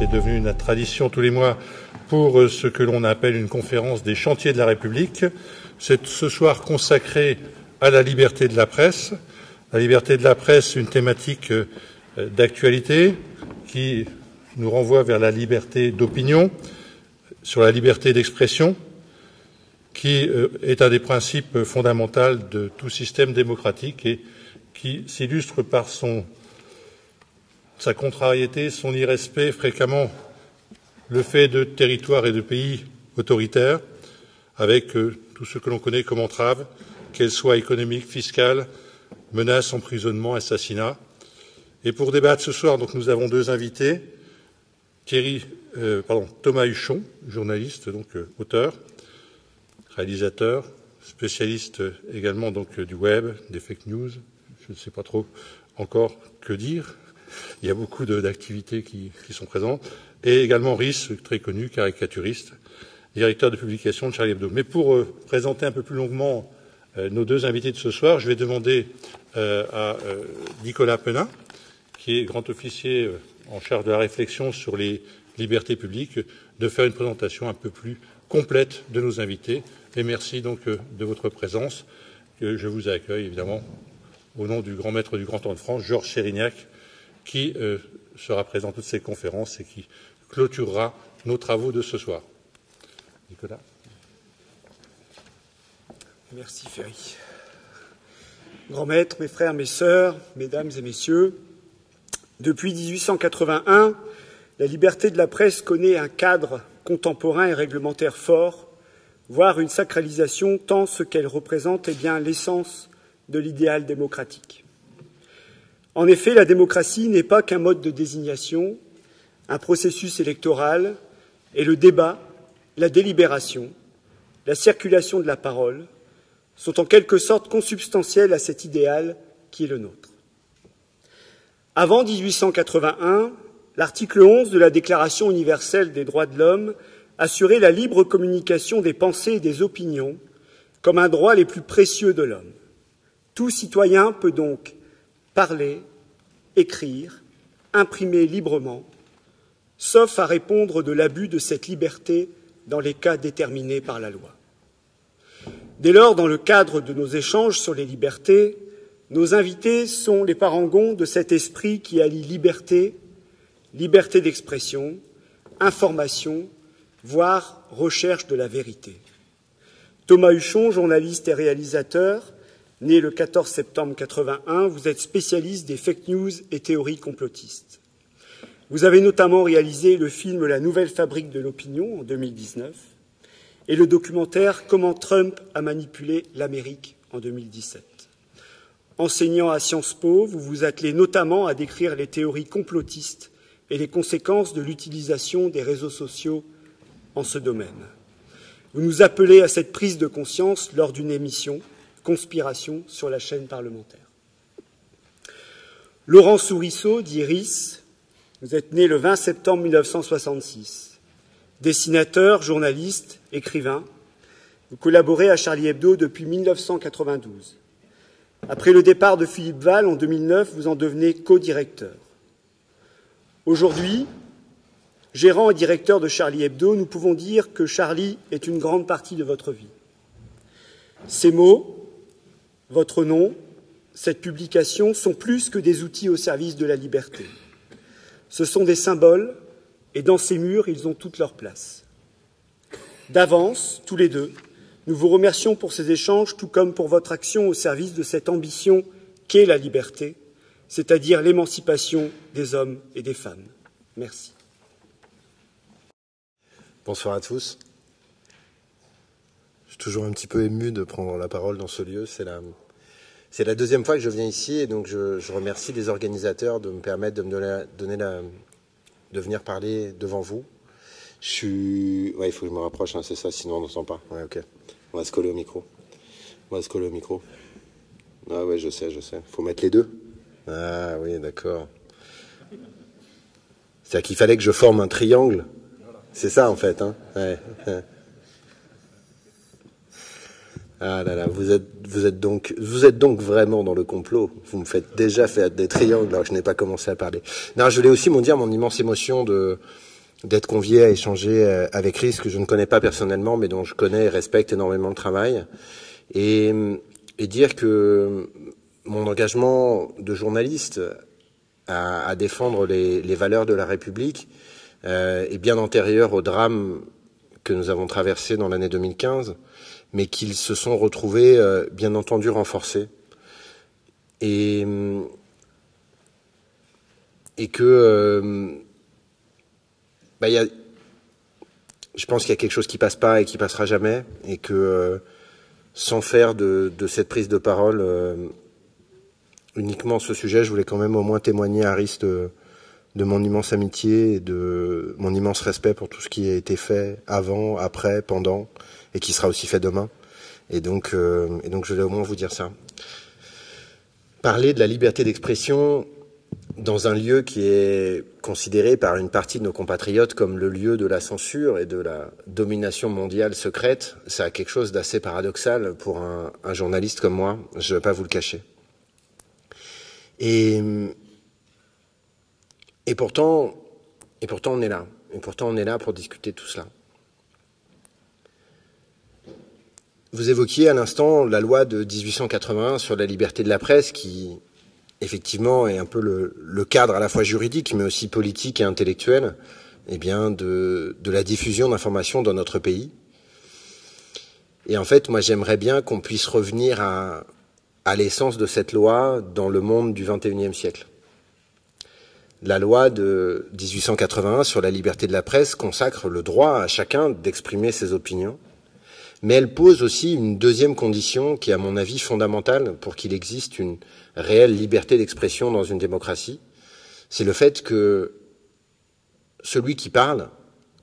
est devenue une tradition tous les mois pour ce que l'on appelle une conférence des chantiers de la République. C'est ce soir consacré à la liberté de la presse. La liberté de la presse, une thématique d'actualité qui nous renvoie vers la liberté d'opinion, sur la liberté d'expression, qui est un des principes fondamentaux de tout système démocratique et qui s'illustre par sa contrariété, son irrespect, fréquemment le fait de territoires et de pays autoritaires, avec tout ce que l'on connaît comme entraves, qu'elles soient économiques, fiscales, menaces, emprisonnement, assassinats. Et pour débattre ce soir, donc, nous avons deux invités. Thomas Huchon, journaliste, donc auteur, réalisateur, spécialiste également donc du web, des fake news. Je ne sais pas trop encore que dire. Il y a beaucoup d'activités qui sont présentes. Et également Rhys, très connu, caricaturiste, directeur de publication de Charlie Hebdo. Mais pour présenter un peu plus longuement nos deux invités de ce soir, je vais demander à Nicolas Penin, qui est grand officier en charge de la réflexion sur les libertés publiques, de faire une présentation un peu plus complète de nos invités. Et merci donc de votre présence. Je vous accueille évidemment au nom du grand maître du Grand Temps de France, Georges Chérignac, qui sera présent à toutes ces conférences et qui clôturera nos travaux de ce soir. Nicolas. Merci Ferry. Grand maître, mes frères, mes sœurs, mesdames et messieurs, depuis 1881, la liberté de la presse connaît un cadre contemporain et réglementaire fort, voire une sacralisation tant ce qu'elle représente est bien l'essence de l'idéal démocratique. En effet, la démocratie n'est pas qu'un mode de désignation, un processus électoral, et le débat, la délibération, la circulation de la parole sont en quelque sorte consubstantiels à cet idéal qui est le nôtre. Avant 1881, l'article 11 de la Déclaration universelle des droits de l'homme assurait la libre communication des pensées et des opinions comme un droit les plus précieux de l'homme. Tout citoyen peut donc parler, écrire, imprimer librement, sauf à répondre de l'abus de cette liberté dans les cas déterminés par la loi. Dès lors, dans le cadre de nos échanges sur les libertés, nos invités sont les parangons de cet esprit qui allie liberté, liberté d'expression, information, voire recherche de la vérité. Thomas Huchon, journaliste et réalisateur, né le 14 septembre 1981, vous êtes spécialiste des fake news et théories complotistes. Vous avez notamment réalisé le film La nouvelle fabrique de l'opinion en 2019 et le documentaire Comment Trump a manipulé l'Amérique en 2017. Enseignant à Sciences Po, vous vous attelez notamment à décrire les théories complotistes et les conséquences de l'utilisation des réseaux sociaux en ce domaine. Vous nous appelez à cette prise de conscience lors d'une émission Conspiration sur la chaîne parlementaire. Laurent Sourisseau, dit Rhys, vous êtes né le 20 septembre 1966. Dessinateur, journaliste, écrivain, vous collaborez à Charlie Hebdo depuis 1992. Après le départ de Philippe Val en 2009, vous en devenez co-directeur. Aujourd'hui, gérant et directeur de Charlie Hebdo, nous pouvons dire que Charlie est une grande partie de votre vie. Ces mots, votre nom, cette publication sont plus que des outils au service de la liberté. Ce sont des symboles et dans ces murs, ils ont toute leur place. D'avance, tous les deux, nous vous remercions pour ces échanges, tout comme pour votre action au service de cette ambition qu'est la liberté, c'est-à-dire l'émancipation des hommes et des femmes. Merci. Bonsoir à tous. Je suis toujours un petit peu ému de prendre la parole dans ce lieu. C'est la deuxième fois que je viens ici et donc je remercie les organisateurs de me permettre de venir parler devant vous. Ouais, il faut que je me rapproche, hein, c'est ça, sinon on n'entend pas. Ouais, ok. On va se coller au micro. Ah ouais, je sais. Faut mettre les deux. Ah oui, d'accord. C'est-à-dire qu'il fallait que je forme un triangle. C'est ça, en fait, hein. Ouais. Ah là là, vous vous êtes donc vraiment dans le complot. Vous me faites déjà faire des triangles alors que je n'ai pas commencé à parler. Non, je voulais aussi dire mon immense émotion d'être convié à échanger avec Chris, que je ne connais pas personnellement, mais dont je connais et respecte énormément le travail, et dire que mon engagement de journaliste à défendre les valeurs de la République est bien antérieur au drame que nous avons traversé dans l'année 2015, mais qu'ils se sont retrouvés, bien entendu, renforcés. Et que je pense qu'il y a quelque chose qui passe pas et qui passera jamais, et que sans faire de cette prise de parole uniquement ce sujet, je voulais quand même au moins témoigner à Aris de mon immense amitié et de mon immense respect pour tout ce qui a été fait avant, après, pendant, et qui sera aussi fait demain. Et donc je voulais au moins vous dire ça. Parler de la liberté d'expression dans un lieu qui est considéré par une partie de nos compatriotes comme le lieu de la censure et de la domination mondiale secrète, ça a quelque chose d'assez paradoxal pour un journaliste comme moi, je ne vais pas vous le cacher. Et pourtant on est là. Et pourtant on est là pour discuter de tout cela. Vous évoquiez à l'instant la loi de 1881 sur la liberté de la presse qui, effectivement, est un peu le cadre à la fois juridique mais aussi politique et intellectuel de la diffusion d'informations dans notre pays. Et en fait, moi j'aimerais bien qu'on puisse revenir à l'essence de cette loi dans le monde du XXIe siècle. La loi de 1881 sur la liberté de la presse consacre le droit à chacun d'exprimer ses opinions, mais elle pose aussi une deuxième condition qui est à mon avis fondamentale pour qu'il existe une réelle liberté d'expression dans une démocratie, c'est le fait que celui qui parle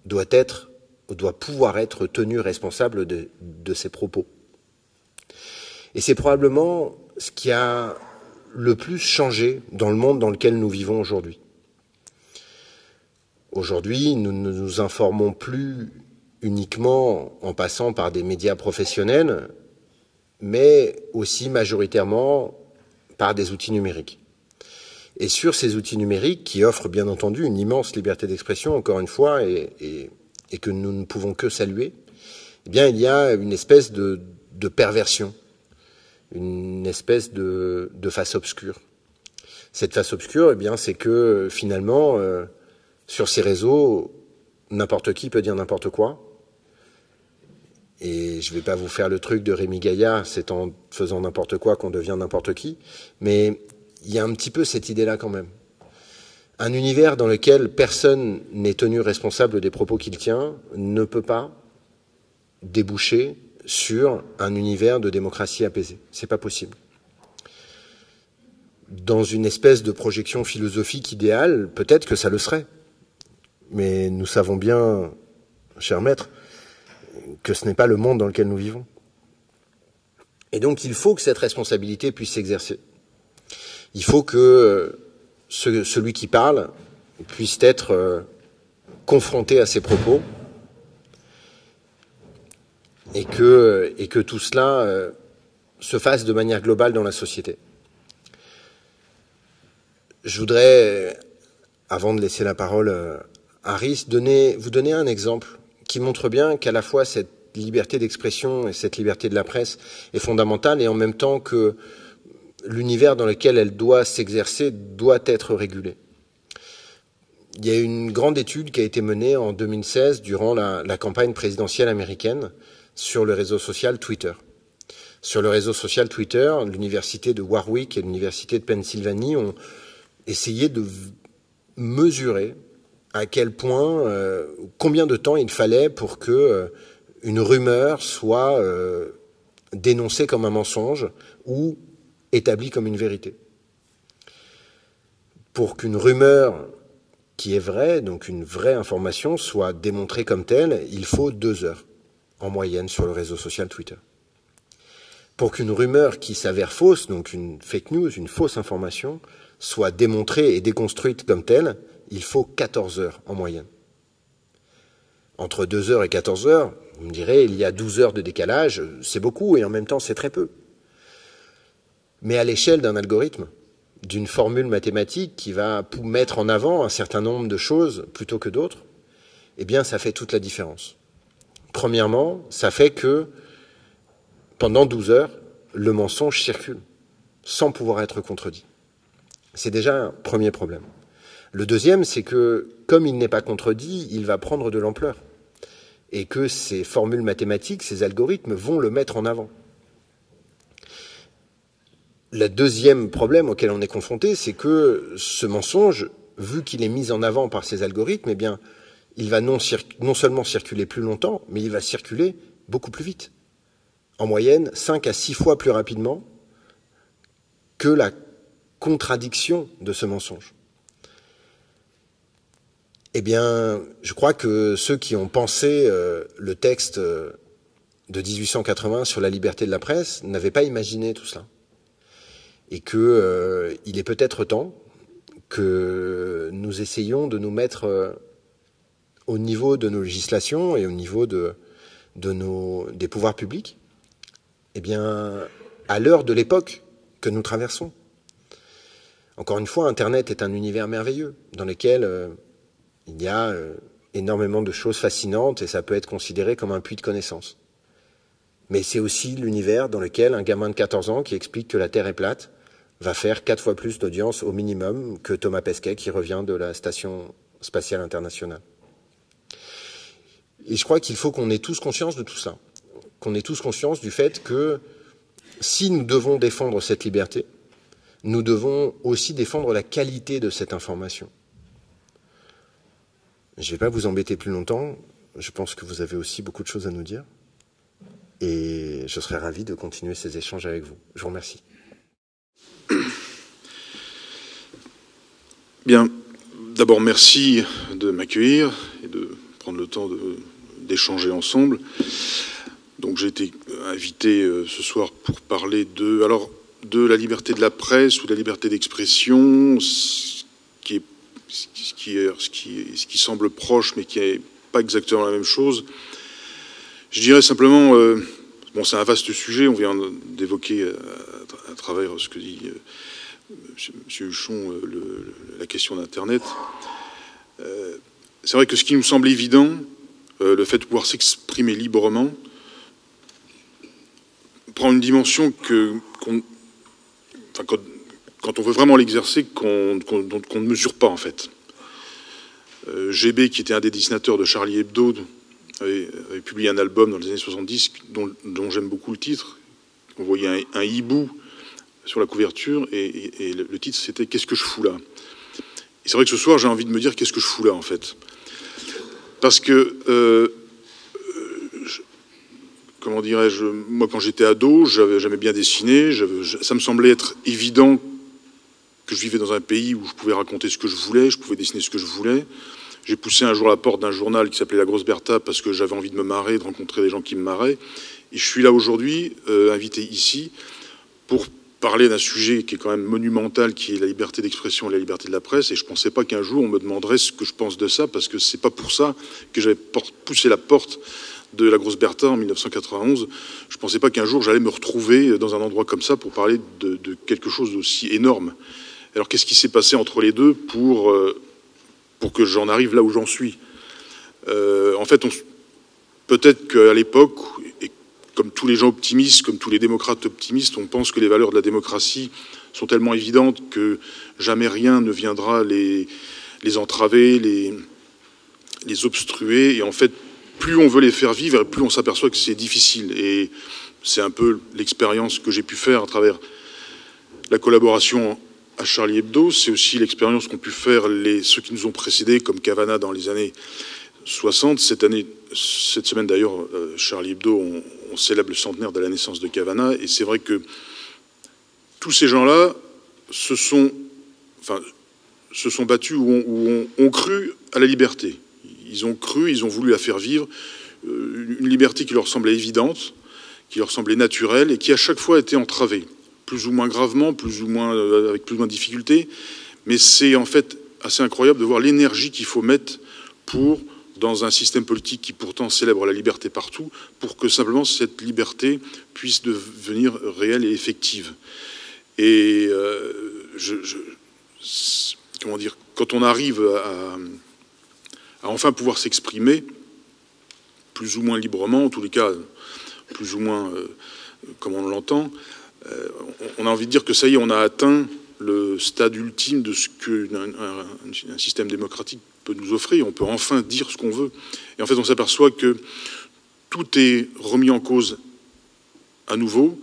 doit pouvoir être tenu responsable de ses propos. Et c'est probablement ce qui a le plus changé dans le monde dans lequel nous vivons aujourd'hui. Aujourd'hui, nous ne nous informons plus uniquement en passant par des médias professionnels, mais aussi majoritairement par des outils numériques. Et sur ces outils numériques, qui offrent bien entendu une immense liberté d'expression, encore une fois, et que nous ne pouvons que saluer, eh bien, il y a une espèce de perversion, une espèce de face obscure. Cette face obscure, eh bien, c'est que finalement, sur ces réseaux, n'importe qui peut dire n'importe quoi. Et je ne vais pas vous faire le truc de Rémi Gaillard, c'est en faisant n'importe quoi qu'on devient n'importe qui, mais il y a un petit peu cette idée-là quand même. Un univers dans lequel personne n'est tenu responsable des propos qu'il tient ne peut pas déboucher sur un univers de démocratie apaisée. C'est pas possible. Dans une espèce de projection philosophique idéale, peut-être que ça le serait. Mais nous savons bien, cher maître, que ce n'est pas le monde dans lequel nous vivons. Et donc il faut que cette responsabilité puisse s'exercer. Il faut que celui qui parle puisse être confronté à ses propos et que tout cela se fasse de manière globale dans la société. Je voudrais, avant de laisser la parole à Aris, vous donner un exemple qui montre bien qu'à la fois cette liberté d'expression et cette liberté de la presse est fondamentale et en même temps que l'univers dans lequel elle doit s'exercer doit être régulé. Il y a une grande étude qui a été menée en 2016 durant la campagne présidentielle américaine sur le réseau social Twitter. Sur le réseau social Twitter, l'université de Warwick et l'université de Pennsylvanie ont essayé de mesurer à quel point, combien de temps il fallait pour que une rumeur soit dénoncée comme un mensonge ou établie comme une vérité. Pour qu'une rumeur qui est vraie, donc une vraie information, soit démontrée comme telle, il faut 2 heures en moyenne sur le réseau social Twitter. Pour qu'une rumeur qui s'avère fausse, donc une fake news, une fausse information, soit démontrée et déconstruite comme telle, il faut 14 heures en moyenne. Entre 2 heures et 14 heures, vous me direz, il y a 12 heures de décalage, c'est beaucoup et en même temps c'est très peu. Mais à l'échelle d'un algorithme, d'une formule mathématique qui va mettre en avant un certain nombre de choses plutôt que d'autres, eh bien, ça fait toute la différence. Premièrement, ça fait que pendant 12 heures, le mensonge circule, sans pouvoir être contredit. C'est déjà un premier problème. Le deuxième, c'est que, comme il n'est pas contredit, il va prendre de l'ampleur. Et que ces formules mathématiques, ces algorithmes vont le mettre en avant. Le deuxième problème auquel on est confronté, c'est que ce mensonge, vu qu'il est mis en avant par ces algorithmes, eh bien, il va non seulement circuler plus longtemps, mais il va circuler beaucoup plus vite. En moyenne, 5 à 6 fois plus rapidement que la contradiction de ce mensonge. Eh bien, je crois que ceux qui ont pensé le texte de 1880 sur la liberté de la presse n'avaient pas imaginé tout cela. Et qu'il est peut-être temps que nous essayions de nous mettre au niveau de nos législations et au niveau des pouvoirs publics, eh bien, à l'heure de l'époque que nous traversons. Encore une fois, Internet est un univers merveilleux dans lequel il y a énormément de choses fascinantes et ça peut être considéré comme un puits de connaissances. Mais c'est aussi l'univers dans lequel un gamin de 14 ans qui explique que la Terre est plate va faire 4 fois plus d'audience au minimum que Thomas Pesquet qui revient de la Station spatiale internationale. Et je crois qu'il faut qu'on ait tous conscience de tout ça, qu'on ait tous conscience du fait que si nous devons défendre cette liberté, nous devons aussi défendre la qualité de cette information. Je ne vais pas vous embêter plus longtemps, je pense que vous avez aussi beaucoup de choses à nous dire, et je serai ravi de continuer ces échanges avec vous. Je vous remercie. Bien, d'abord merci de m'accueillir et de prendre le temps d'échanger ensemble. Donc j'ai été invité ce soir pour parler de la liberté de la presse ou de la liberté d'expression, ce qui semble proche mais qui n'est pas exactement la même chose. Je dirais simplement, bon, c'est un vaste sujet, on vient d'évoquer à travers ce que dit M. Huchon, la question d'Internet. C'est vrai que ce qui nous semble évident, le fait de pouvoir s'exprimer librement, prend une dimension quand on veut vraiment l'exercer, qu'on ne mesure pas en fait. GB, qui était un des dessinateurs de Charlie Hebdo, avait publié un album dans les années 70 dont j'aime beaucoup le titre. On voyait un hibou sur la couverture et le titre c'était « Qu'est-ce que je fous là ?» Et c'est vrai que ce soir j'ai envie de me dire « Qu'est-ce que je fous là ?» en fait. Parce que, comment dirais-je, moi quand j'étais ado, j'aimais bien dessiner, ça me semblait être évident que je vivais dans un pays où je pouvais raconter ce que je voulais, je pouvais dessiner ce que je voulais. J'ai poussé un jour la porte d'un journal qui s'appelait La Grosse Bertha parce que j'avais envie de me marrer, de rencontrer des gens qui me marraient. Et je suis là aujourd'hui, invité ici, pour parler d'un sujet qui est quand même monumental, qui est la liberté d'expression et la liberté de la presse. Et je ne pensais pas qu'un jour on me demanderait ce que je pense de ça, parce que c'est pas pour ça que j'avais poussé la porte de La Grosse Bertha en 1991. Je ne pensais pas qu'un jour j'allais me retrouver dans un endroit comme ça pour parler de quelque chose d'aussi énorme. Alors qu'est-ce qui s'est passé entre les deux pour que j'en arrive là où j'en suis? En fait, peut-être qu'à l'époque, et comme tous les gens optimistes, comme tous les démocrates optimistes, on pense que les valeurs de la démocratie sont tellement évidentes que jamais rien ne viendra les entraver, les obstruer. Et en fait, plus on veut les faire vivre, plus on s'aperçoit que c'est difficile. Et c'est un peu l'expérience que j'ai pu faire à travers la collaboration à Charlie Hebdo. C'est aussi l'expérience qu'ont pu faire ceux qui nous ont précédés, comme Cavana dans les années 60. Cette semaine d'ailleurs, Charlie Hebdo, on célèbre le centenaire de la naissance de Cavana. Et c'est vrai que tous ces gens-là se sont battus ou ont cru à la liberté. Ils ont cru, ils ont voulu la faire vivre. Une liberté qui leur semblait évidente, qui leur semblait naturelle et qui à chaque fois était entravée. Plus ou moins gravement, avec plus ou moins de difficultés. Mais c'est en fait assez incroyable de voir l'énergie qu'il faut mettre dans un système politique qui pourtant célèbre la liberté partout, pour que simplement cette liberté puisse devenir réelle et effective. Et comment dire, quand on arrive à enfin pouvoir s'exprimer, plus ou moins librement, en tous les cas, plus ou moins comme on l'entend, on a envie de dire que ça y est, on a atteint le stade ultime de ce qu'un système démocratique peut nous offrir. On peut enfin dire ce qu'on veut. Et en fait, on s'aperçoit que tout est remis en cause à nouveau.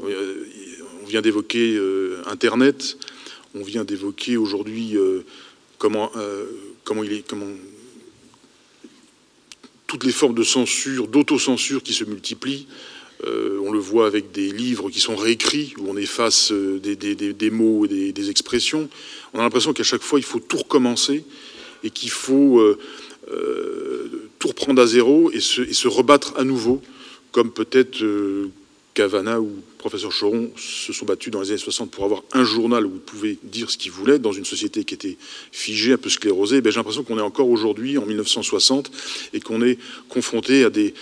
On vient d'évoquer Internet. On vient d'évoquer aujourd'hui comment toutes les formes de censure, d'autocensure qui se multiplient. On le voit avec des livres qui sont réécrits, où on efface des mots et des expressions. On a l'impression qu'à chaque fois, il faut tout recommencer et qu'il faut tout reprendre à zéro et se rebattre à nouveau, comme peut-être Cavana ou professeur Choron se sont battus dans les années 60 pour avoir un journal où ils pouvaient dire ce qu'ils voulaient dans une société qui était figée, un peu sclérosée. J'ai l'impression qu'on est encore aujourd'hui, en 1960, et qu'on est confronté à des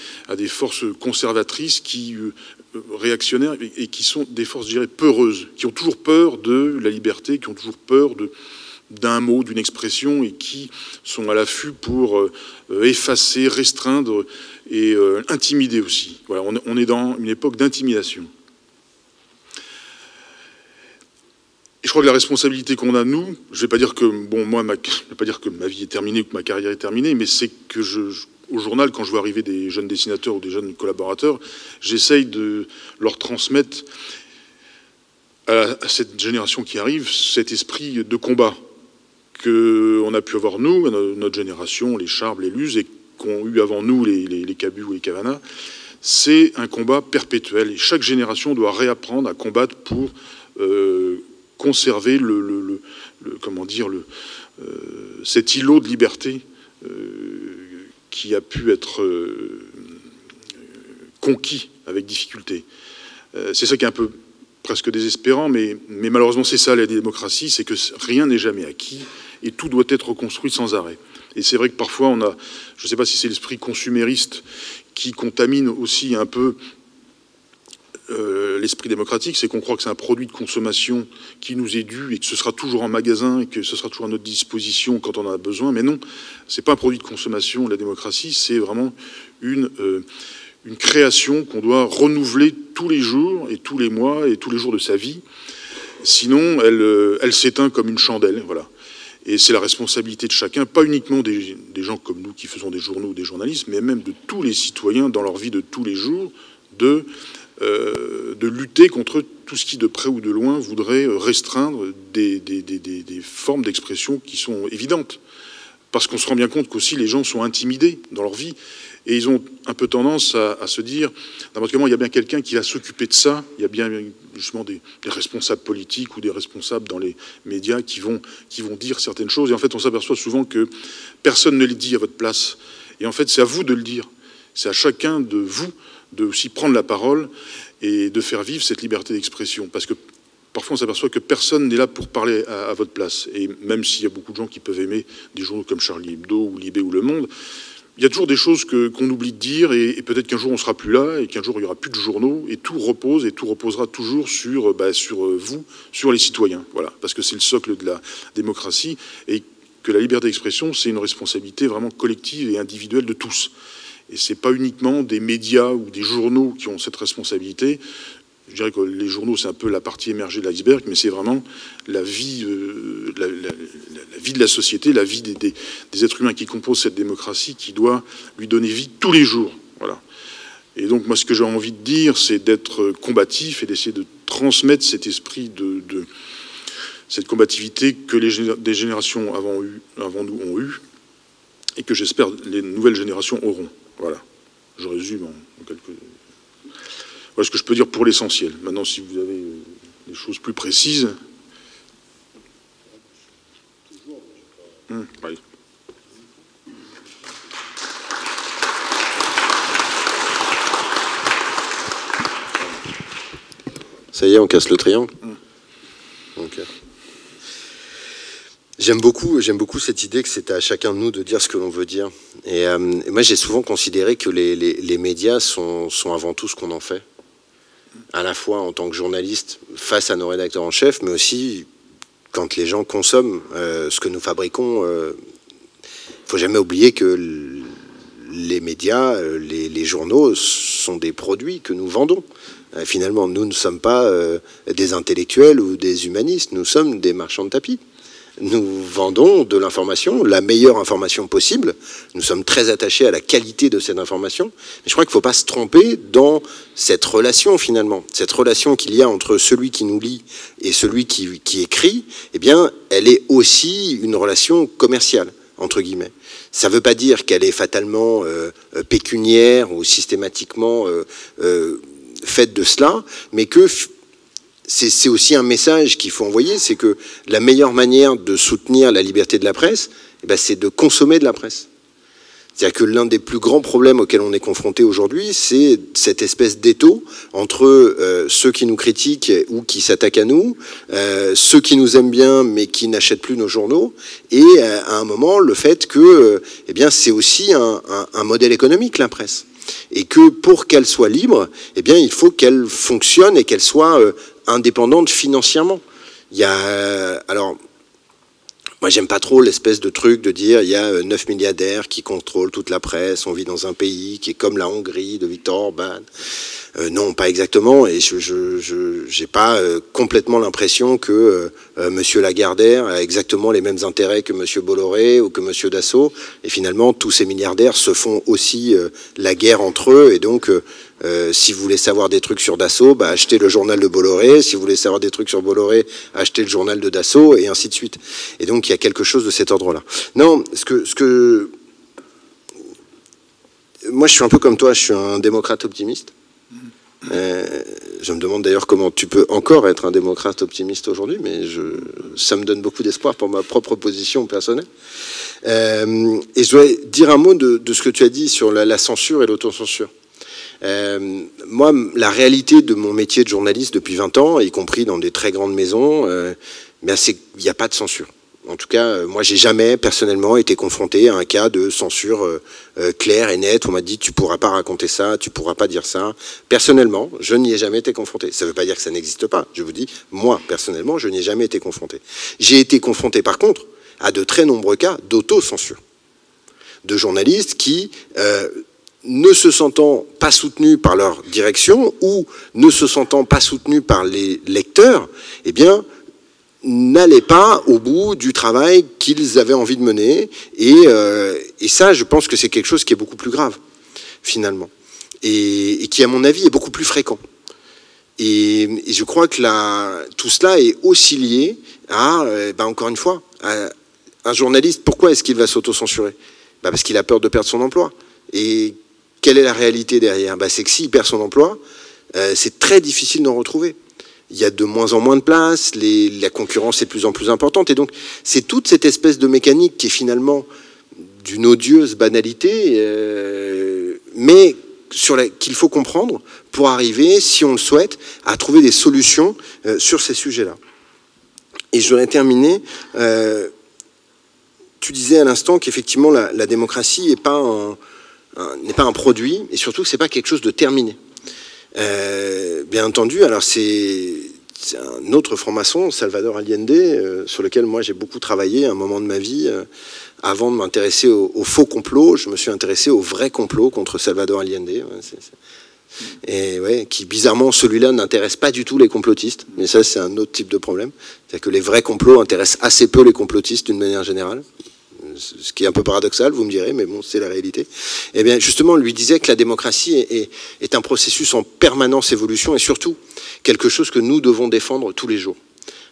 forces conservatrices réactionnaires, et qui sont des forces, je dirais, peureuses, qui ont toujours peur de la liberté, qui ont toujours peur d'un mot, d'une expression, et qui sont à l'affût pour effacer, restreindre et intimider aussi. Voilà, on est dans une époque d'intimidation. Et je crois que la responsabilité qu'on a, nous, je ne vais pas dire que, bon, moi, je vais pas dire que ma vie est terminée ou que ma carrière est terminée, mais c'est que au journal, quand je vois arriver des jeunes dessinateurs ou des jeunes collaborateurs, j'essaye de leur transmettre à cette génération qui arrive cet esprit de combat qu'on a pu avoir, nous, notre génération, les Charbes, les Luz, et qu'ont eu avant nous les Cabu ou les Cavana. C'est un combat perpétuel, et chaque génération doit réapprendre à combattre pour conserver comment dire, cet îlot de liberté qui a pu être conquis avec difficulté. C'est ça qui est un peu presque désespérant, mais malheureusement c'est ça la démocratie, c'est que rien n'est jamais acquis et tout doit être reconstruit sans arrêt. Et c'est vrai que parfois on a, je ne sais pas si c'est l'esprit consumériste qui contamine aussi un peu l'esprit démocratique, c'est qu'on croit que c'est un produit de consommation qui nous est dû et que ce sera toujours en magasin et que ce sera toujours à notre disposition quand on en a besoin. Mais non, c'est pas un produit de consommation, la démocratie, c'est vraiment une création qu'on doit renouveler tous les jours et tous les mois et tous les jours de sa vie. Sinon, elle s'éteint comme une chandelle, voilà. Et c'est la responsabilité de chacun, pas uniquement des gens comme nous qui faisons des journaux ou des journalistes, mais même de tous les citoyens dans leur vie de tous les jours, de lutter contre tout ce qui, de près ou de loin, voudrait restreindre des formes d'expression qui sont évidentes. Parce qu'on se rend bien compte qu'aussi les gens sont intimidés dans leur vie. Et ils ont un peu tendance à se dire, n'importe comment, il y a bien quelqu'un qui va s'occuper de ça, il y a bien justement des responsables politiques ou des responsables dans les médias qui vont dire certaines choses. Et en fait, on s'aperçoit souvent que personne ne les dit à votre place. Et en fait, c'est à vous de le dire. C'est à chacun de vous de aussi prendre la parole et de faire vivre cette liberté d'expression. Parce que parfois, on s'aperçoit que personne n'est là pour parler à votre place. Et même s'il y a beaucoup de gens qui peuvent aimer des journaux comme Charlie Hebdo ou Libé ou Le Monde, il y a toujours des choses qu'on oublie de dire, et peut-être qu'un jour on ne sera plus là, et qu'un jour il n'y aura plus de journaux, et tout repose, et tout reposera toujours sur vous, sur les citoyens. Voilà, parce que c'est le socle de la démocratie, et que la liberté d'expression, c'est une responsabilité vraiment collective et individuelle de tous. Et ce n'est pas uniquement des médias ou des journaux qui ont cette responsabilité. Je dirais que les journaux, c'est un peu la partie émergée de l'iceberg, mais c'est vraiment la vie, la vie de la société, la vie des êtres humains qui composent cette démocratie, qui doit lui donner vie tous les jours. Voilà. Et donc, moi, ce que j'ai envie de dire, c'est d'être combatif et d'essayer de transmettre cet esprit cette combativité que des générations avant nous ont eu, et que j'espère les nouvelles générations auront. Voilà. Je résume en quelques... Voilà ce que je peux dire pour l'essentiel. Maintenant, si vous avez des choses plus précises... Oui. Ça y est, on casse le triangle. Okay. J'aime beaucoup cette idée que c'est à chacun de nous de dire ce que l'on veut dire. Et moi, j'ai souvent considéré que les médias sont avant tout ce qu'on en fait. à la fois en tant que journaliste face à nos rédacteurs en chef, mais aussi quand les gens consomment ce que nous fabriquons. Il ne faut jamais oublier que les médias, les journaux sont des produits que nous vendons. Finalement, nous ne sommes pas des intellectuels ou des humanistes, nous sommes des marchands de tapis. Nous vendons de l'information, la meilleure information possible. Nous sommes très attachés à la qualité de cette information. Mais je crois qu'il ne faut pas se tromper dans cette relation, finalement. Cette relation qu'il y a entre celui qui nous lit et celui qui écrit, eh bien, elle est aussi une relation commerciale, entre guillemets. Ça ne veut pas dire qu'elle est fatalement pécuniaire ou systématiquement faite de cela, mais que c'est aussi un message qu'il faut envoyer, c'est que la meilleure manière de soutenir la liberté de la presse, eh ben, c'est de consommer de la presse. C'est-à-dire que l'un des plus grands problèmes auxquels on est confronté aujourd'hui, c'est cette espèce d'étau entre ceux qui nous critiquent ou qui s'attaquent à nous, ceux qui nous aiment bien mais qui n'achètent plus nos journaux, et à un moment, le fait que eh bien, c'est aussi un modèle économique, la presse. Et que pour qu'elle soit libre, eh bien, il faut qu'elle fonctionne et qu'elle soit indépendante financièrement. Il y a, alors, moi j'aime pas trop l'espèce de truc de dire il y a 9 milliardaires qui contrôlent toute la presse, on vit dans un pays qui est comme la Hongrie de Viktor Orban. Non, pas exactement, et je n'ai pas complètement l'impression que Monsieur Lagardère a exactement les mêmes intérêts que Monsieur Bolloré ou que Monsieur Dassault, et finalement tous ces milliardaires se font aussi la guerre entre eux, et donc si vous voulez savoir des trucs sur Dassault, bah, achetez le journal de Bolloré, si vous voulez savoir des trucs sur Bolloré, achetez le journal de Dassault, et ainsi de suite. Et donc il y a quelque chose de cet ordre-là. Non, moi je suis un peu comme toi, je suis un démocrate optimiste. Je me demande d'ailleurs comment tu peux encore être un démocrate optimiste aujourd'hui, mais ça me donne beaucoup d'espoir pour ma propre position personnelle. Et je dois dire un mot de ce que tu as dit sur la censure et l'autocensure. Moi, la réalité de mon métier de journaliste depuis 20 ans, y compris dans des très grandes maisons, c'est qu'il n'y a pas de censure. En tout cas, moi, j'ai jamais personnellement été confronté à un cas de censure claire et nette. On m'a dit, tu pourras pas raconter ça, tu pourras pas dire ça. Personnellement, je n'y ai jamais été confronté. Ça ne veut pas dire que ça n'existe pas. Je vous dis, moi, personnellement, je n'y ai jamais été confronté. J'ai été confronté, par contre, à de très nombreux cas d'autocensure. De journalistes qui, ne se sentant pas soutenus par leur direction ou ne se sentant pas soutenus par les lecteurs, eh bien, n'allaient pas au bout du travail qu'ils avaient envie de mener. Et ça, je pense que c'est quelque chose qui est beaucoup plus grave, finalement. Et qui, à mon avis, est beaucoup plus fréquent. Et je crois que tout cela est aussi lié à, encore une fois, à un journaliste. Pourquoi est-ce qu'il va s'autocensurer ? Parce qu'il a peur de perdre son emploi. Et quelle est la réalité derrière ? C'est que s'il perd son emploi, c'est très difficile d'en retrouver. Il y a de moins en moins de place, la concurrence est de plus en plus importante. Et donc, c'est toute cette espèce de mécanique qui est finalement d'une odieuse banalité, mais qu'il faut comprendre pour arriver, si on le souhaite, à trouver des solutions sur ces sujets-là. Et je voudrais terminer. Tu disais à l'instant qu'effectivement, la démocratie n'est pas un produit, et surtout que ce n'est pas quelque chose de terminé. Bien entendu, alors c'est un autre franc-maçon, Salvador Allende, sur lequel moi j'ai beaucoup travaillé à un moment de ma vie. Avant de m'intéresser au faux complot, je me suis intéressé au vrai complot contre Salvador Allende. Et ouais, qui bizarrement, celui-là n'intéresse pas du tout les complotistes, mais ça c'est un autre type de problème. C'est-à-dire que les vrais complots intéressent assez peu les complotistes d'une manière générale. Ce qui est un peu paradoxal, vous me direz, mais bon, c'est la réalité. Eh bien, justement, lui disait que la démocratie est un processus en permanence évolution et surtout quelque chose que nous devons défendre tous les jours.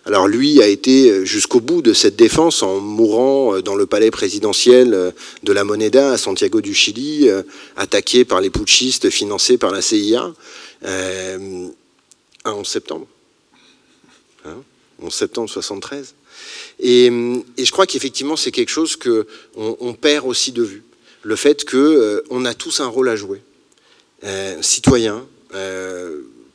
Alors lui a été jusqu'au bout de cette défense en mourant dans le palais présidentiel de la Moneda à Santiago du Chili, attaqué par les putschistes, financé par la CIA, un 11 septembre. 11 septembre 73. Et je crois qu'effectivement, c'est quelque chose qu'on perd aussi de vue. Le fait qu'on a tous un rôle à jouer. Citoyens,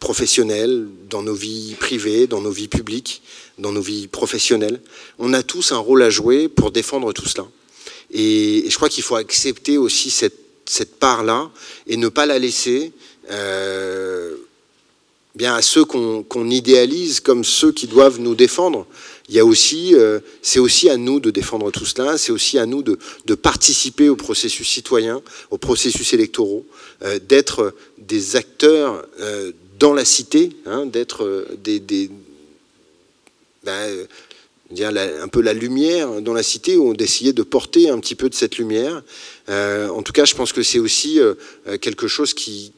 professionnels, dans nos vies privées, dans nos vies publiques, dans nos vies professionnelles. On a tous un rôle à jouer pour défendre tout cela. Et je crois qu'il faut accepter aussi cette part-là et ne pas la laisser bien à ceux qu'on idéalise comme ceux qui doivent nous défendre. Il y a aussi, c'est aussi à nous de défendre tout cela, c'est aussi à nous de participer au processus citoyen, au processus électoraux, d'être des acteurs dans la cité, hein, d'être un peu la lumière dans la cité, ou d'essayer de porter un petit peu de cette lumière. En tout cas, je pense que c'est aussi quelque chose qui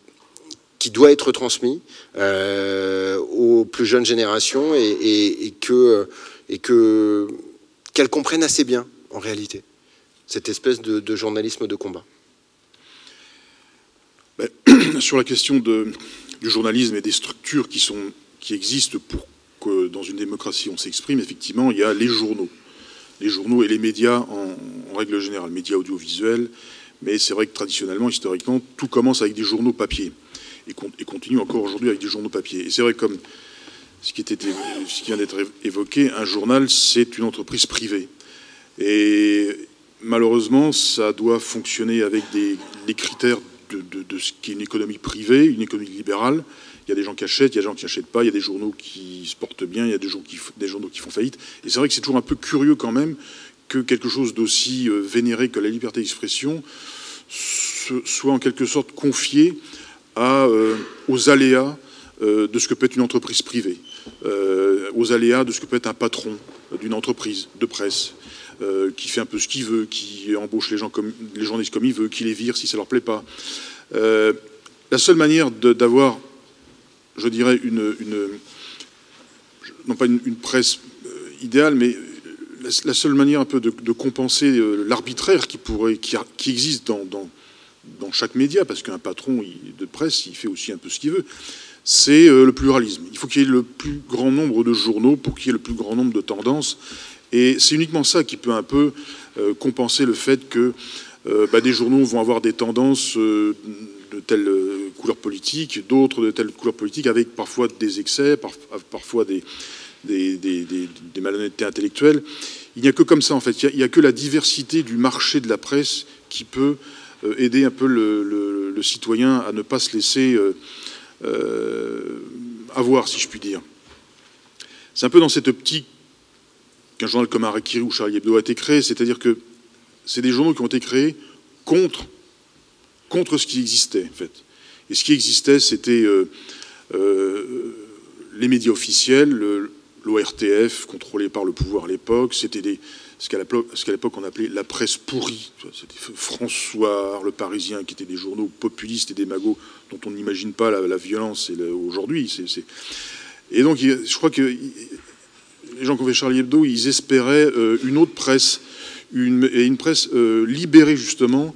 doit être transmis aux plus jeunes générations et qu'elles comprennent assez bien, en réalité, cette espèce de journalisme de combat. Sur la question du journalisme et des structures qui existent pour que dans une démocratie on s'exprime, effectivement, il y a les journaux et les médias en règle générale, médias audiovisuels, mais c'est vrai que traditionnellement, historiquement, tout commence avec des journaux papier et continue encore aujourd'hui avec des journaux papier. Et c'est vrai, comme ce qui vient d'être évoqué, un journal, c'est une entreprise privée. Et malheureusement, ça doit fonctionner avec les critères de ce qui est une économie privée, une économie libérale. Il y a des gens qui achètent, il y a des gens qui n'achètent pas, il y a des journaux qui se portent bien, il y a des journaux qui font faillite. Et c'est vrai que c'est toujours un peu curieux quand même que quelque chose d'aussi vénéré que la liberté d'expression soit en quelque sorte confié aux aléas de ce que peut être une entreprise privée, aux aléas de ce que peut être un patron d'une entreprise de presse, qui fait un peu ce qu'il veut, qui embauche les journalistes comme il veut, qui les vire si ça leur plaît pas. La seule manière d'avoir, je dirais, non pas une presse idéale, mais la seule manière un peu de compenser l'arbitraire qui existe dans chaque média, parce qu'un patron de presse, il fait aussi un peu ce qu'il veut, c'est le pluralisme. Il faut qu'il y ait le plus grand nombre de journaux pour qu'il y ait le plus grand nombre de tendances. Et c'est uniquement ça qui peut un peu compenser le fait que des journaux vont avoir des tendances de telle couleur politique, d'autres de telle couleur politique, avec parfois des excès, parfois des malhonnêtetés intellectuelles. Il n'y a que comme ça, en fait. Il n'y a que la diversité du marché de la presse qui peut aider un peu le citoyen à ne pas se laisser avoir, si je puis dire. C'est un peu dans cette optique qu'un journal comme Harakiri ou Charlie Hebdo a été créé, c'est-à-dire que c'est des journaux qui ont été créés contre ce qui existait, en fait. Et ce qui existait, c'était les médias officiels, l'ORTF, contrôlé par le pouvoir à l'époque, c'était ce qu'à l'époque on appelait la presse pourrie. C'était François, Le Parisien, qui étaient des journaux populistes et démagogues dont on n'imagine pas la violence aujourd'hui. Et donc, je crois que les gens qui ont fait Charlie Hebdo, ils espéraient une autre presse, une presse libérée justement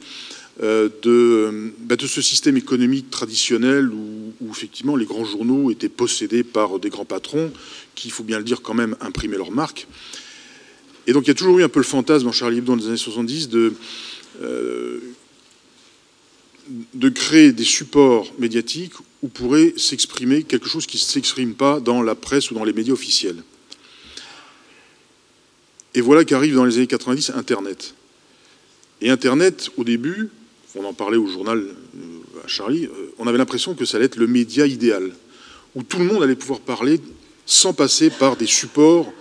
de ce système économique traditionnel où effectivement les grands journaux étaient possédés par des grands patrons qui, il faut bien le dire, quand même imprimaient leur marque. Et donc il y a toujours eu un peu le fantasme en Charlie Hebdo dans les années 70 de créer des supports médiatiques où pourrait s'exprimer quelque chose qui ne s'exprime pas dans la presse ou dans les médias officiels. Et voilà qu'arrive dans les années 90 Internet. Et Internet, au début, on en parlait au journal à Charlie, on avait l'impression que ça allait être le média idéal, où tout le monde allait pouvoir parler sans passer par des supports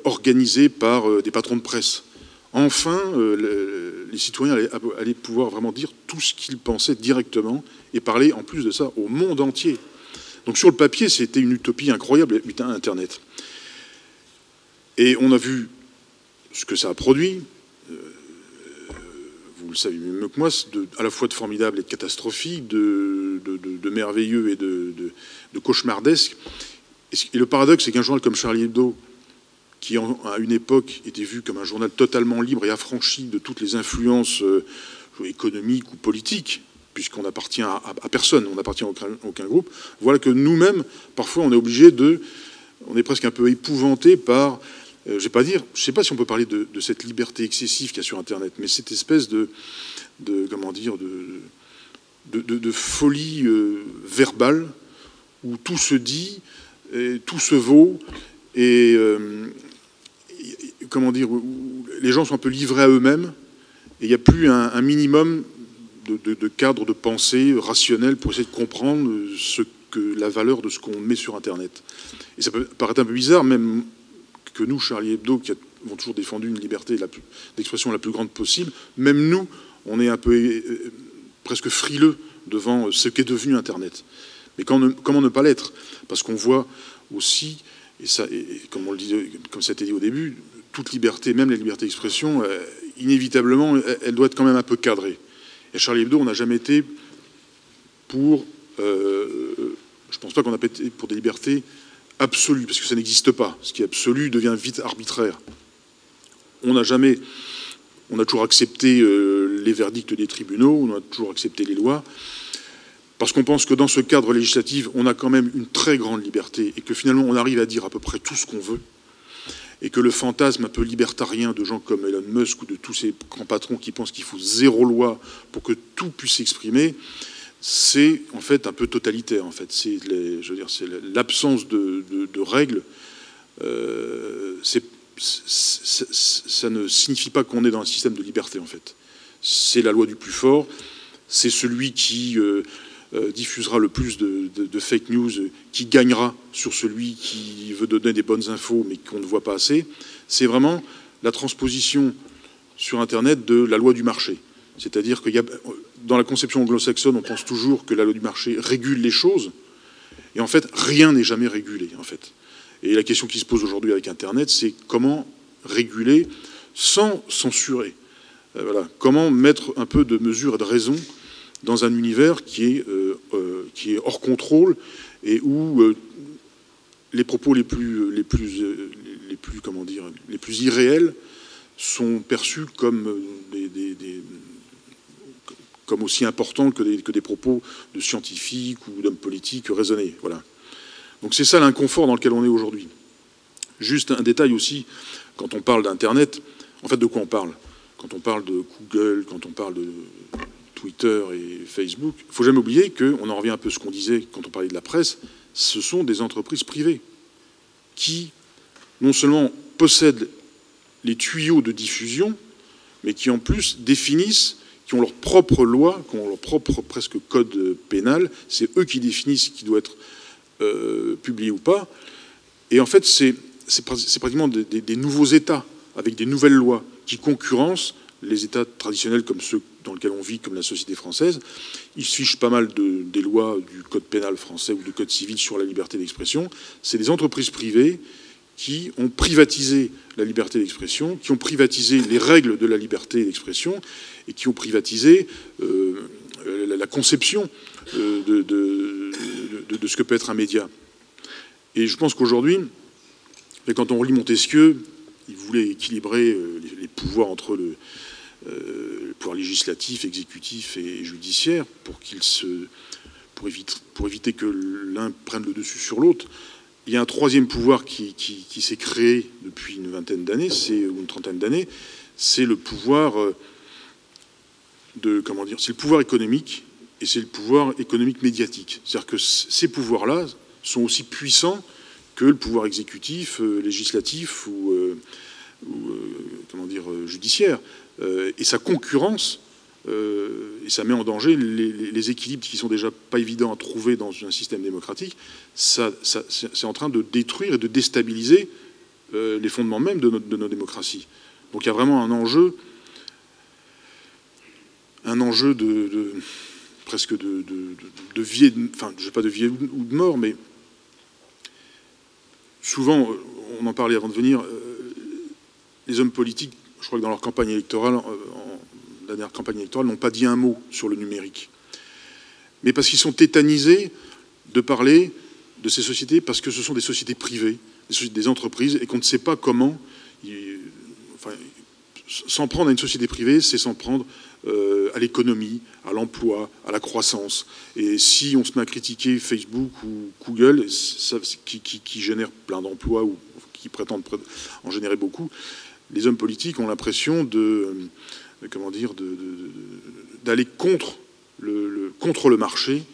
organisés par des patrons de presse. Enfin, les citoyens allaient pouvoir vraiment dire tout ce qu'ils pensaient directement et parler en plus de ça au monde entier. Donc sur le papier, c'était une utopie incroyable, Internet. Et on a vu ce que ça a produit, vous le savez mieux que moi, à la fois de formidable et de catastrophique, de merveilleux et de cauchemardesque. Et le paradoxe, c'est qu'un journal comme Charlie Hebdo, qui à une époque était vu comme un journal totalement libre et affranchi de toutes les influences économiques ou politiques, puisqu'on n'appartient à personne, on n'appartient à aucun groupe, voilà que nous-mêmes, parfois, on est presque un peu épouvanté par... je ne sais pas si on peut parler de cette liberté excessive qu'il y a sur Internet, mais cette espèce de folie verbale où tout se dit, et tout se vaut, et où les gens sont un peu livrés à eux-mêmes, et il n'y a plus un minimum de cadre de pensée rationnel pour essayer de comprendre ce que la valeur de ce qu'on met sur Internet. Et ça peut paraître un peu bizarre, même que nous, Charlie Hebdo, qui avons toujours défendu une liberté d'expression la plus grande possible, même nous, on est un peu presque frileux devant ce qu'est devenu Internet. Mais comment ne pas l'être? Parce qu'on voit aussi, et comme ça a été dit au début, toute liberté, même la liberté d'expression, inévitablement, elle doit être quand même un peu cadrée. Et à Charlie Hebdo, on n'a jamais été pour... je ne pense pas qu'on a été pour des libertés absolues, parce que ça n'existe pas. Ce qui est absolu devient vite arbitraire. On a toujours accepté les verdicts des tribunaux, on a toujours accepté les lois, parce qu'on pense que dans ce cadre législatif, on a quand même une très grande liberté, et que finalement, on arrive à dire à peu près tout ce qu'on veut, et que le fantasme un peu libertarien de gens comme Elon Musk ou de tous ces grands patrons qui pensent qu'il faut zéro loi pour que tout puisse s'exprimer, c'est en fait un peu totalitaire. En fait, c'est l'absence de règles. Ça ne signifie pas qu'on est dans un système de liberté. En fait, c'est la loi du plus fort. C'est celui qui diffusera le plus de fake news, qui gagnera sur celui qui veut donner des bonnes infos mais qu'on ne voit pas assez. C'est vraiment la transposition sur Internet de la loi du marché. C'est-à-dire que dans la conception anglo-saxonne, on pense toujours que la loi du marché régule les choses, et en fait, rien n'est jamais régulé. En fait. Et la question qui se pose aujourd'hui avec Internet, c'est comment réguler sans censurer. Voilà. Comment mettre un peu de mesure et de raison dans un univers qui est hors contrôle et où les propos les plus irréels sont perçus comme comme aussi importants que des propos de scientifiques ou d'hommes politiques raisonnés. Voilà. Donc c'est ça l'inconfort dans lequel on est aujourd'hui. Juste un détail aussi, quand on parle d'Internet, en fait de quoi on parle? Quand on parle de Google, quand on parle de Twitter et Facebook, il ne faut jamais oublier qu'on en revient un peu à ce qu'on disait quand on parlait de la presse, ce sont des entreprises privées qui, non seulement possèdent les tuyaux de diffusion, mais qui en plus définissent, qui ont leur propre loi, qui ont leur propre presque code pénal, c'est eux qui définissent ce qui doit être publié ou pas. Et en fait, c'est pratiquement des nouveaux États, avec des nouvelles lois, qui concurrencent les États traditionnels comme ceux dans lesquels on vit, comme la société française. Ils se fichent pas mal des lois du code pénal français ou du code civil sur la liberté d'expression. C'est des entreprises privées qui ont privatisé la liberté d'expression, qui ont privatisé les règles de la liberté d'expression et qui ont privatisé la conception de ce que peut être un média. Et je pense qu'aujourd'hui, quand on relit Montesquieu, il voulait équilibrer les pouvoirs entre le pouvoir législatif, exécutif et judiciaire pour éviter que l'un prenne le dessus sur l'autre. Il y a un troisième pouvoir qui s'est créé depuis une vingtaine d'années, ou une trentaine d'années, c'est le pouvoir c'est le pouvoir économique et c'est le pouvoir économique médiatique. C'est-à-dire que ces pouvoirs-là sont aussi puissants que le pouvoir exécutif, législatif ou judiciaire. Et sa concurrence, et ça met en danger les équilibres qui sont déjà pas évidents à trouver dans un système démocratique. C'est en train de détruire et de déstabiliser les fondements même de nos démocraties. Donc il y a vraiment un enjeu presque de vie, enfin je ne sais pas de vie ou de mort, mais souvent, on en parlait avant de venir, les hommes politiques, je crois que dans leur campagne électorale, la dernière campagne électorale, n'ont pas dit un mot sur le numérique. Mais parce qu'ils sont tétanisés de parler de ces sociétés, parce que ce sont des sociétés privées, des entreprises, et qu'on ne sait pas comment... s'en prendre à une société privée, c'est s'en prendre à l'économie, à l'emploi, à la croissance. Et si on se met à critiquer Facebook ou Google, qui génèrent plein d'emplois ou qui prétendent en générer beaucoup, les hommes politiques ont l'impression d'aller contre le marché,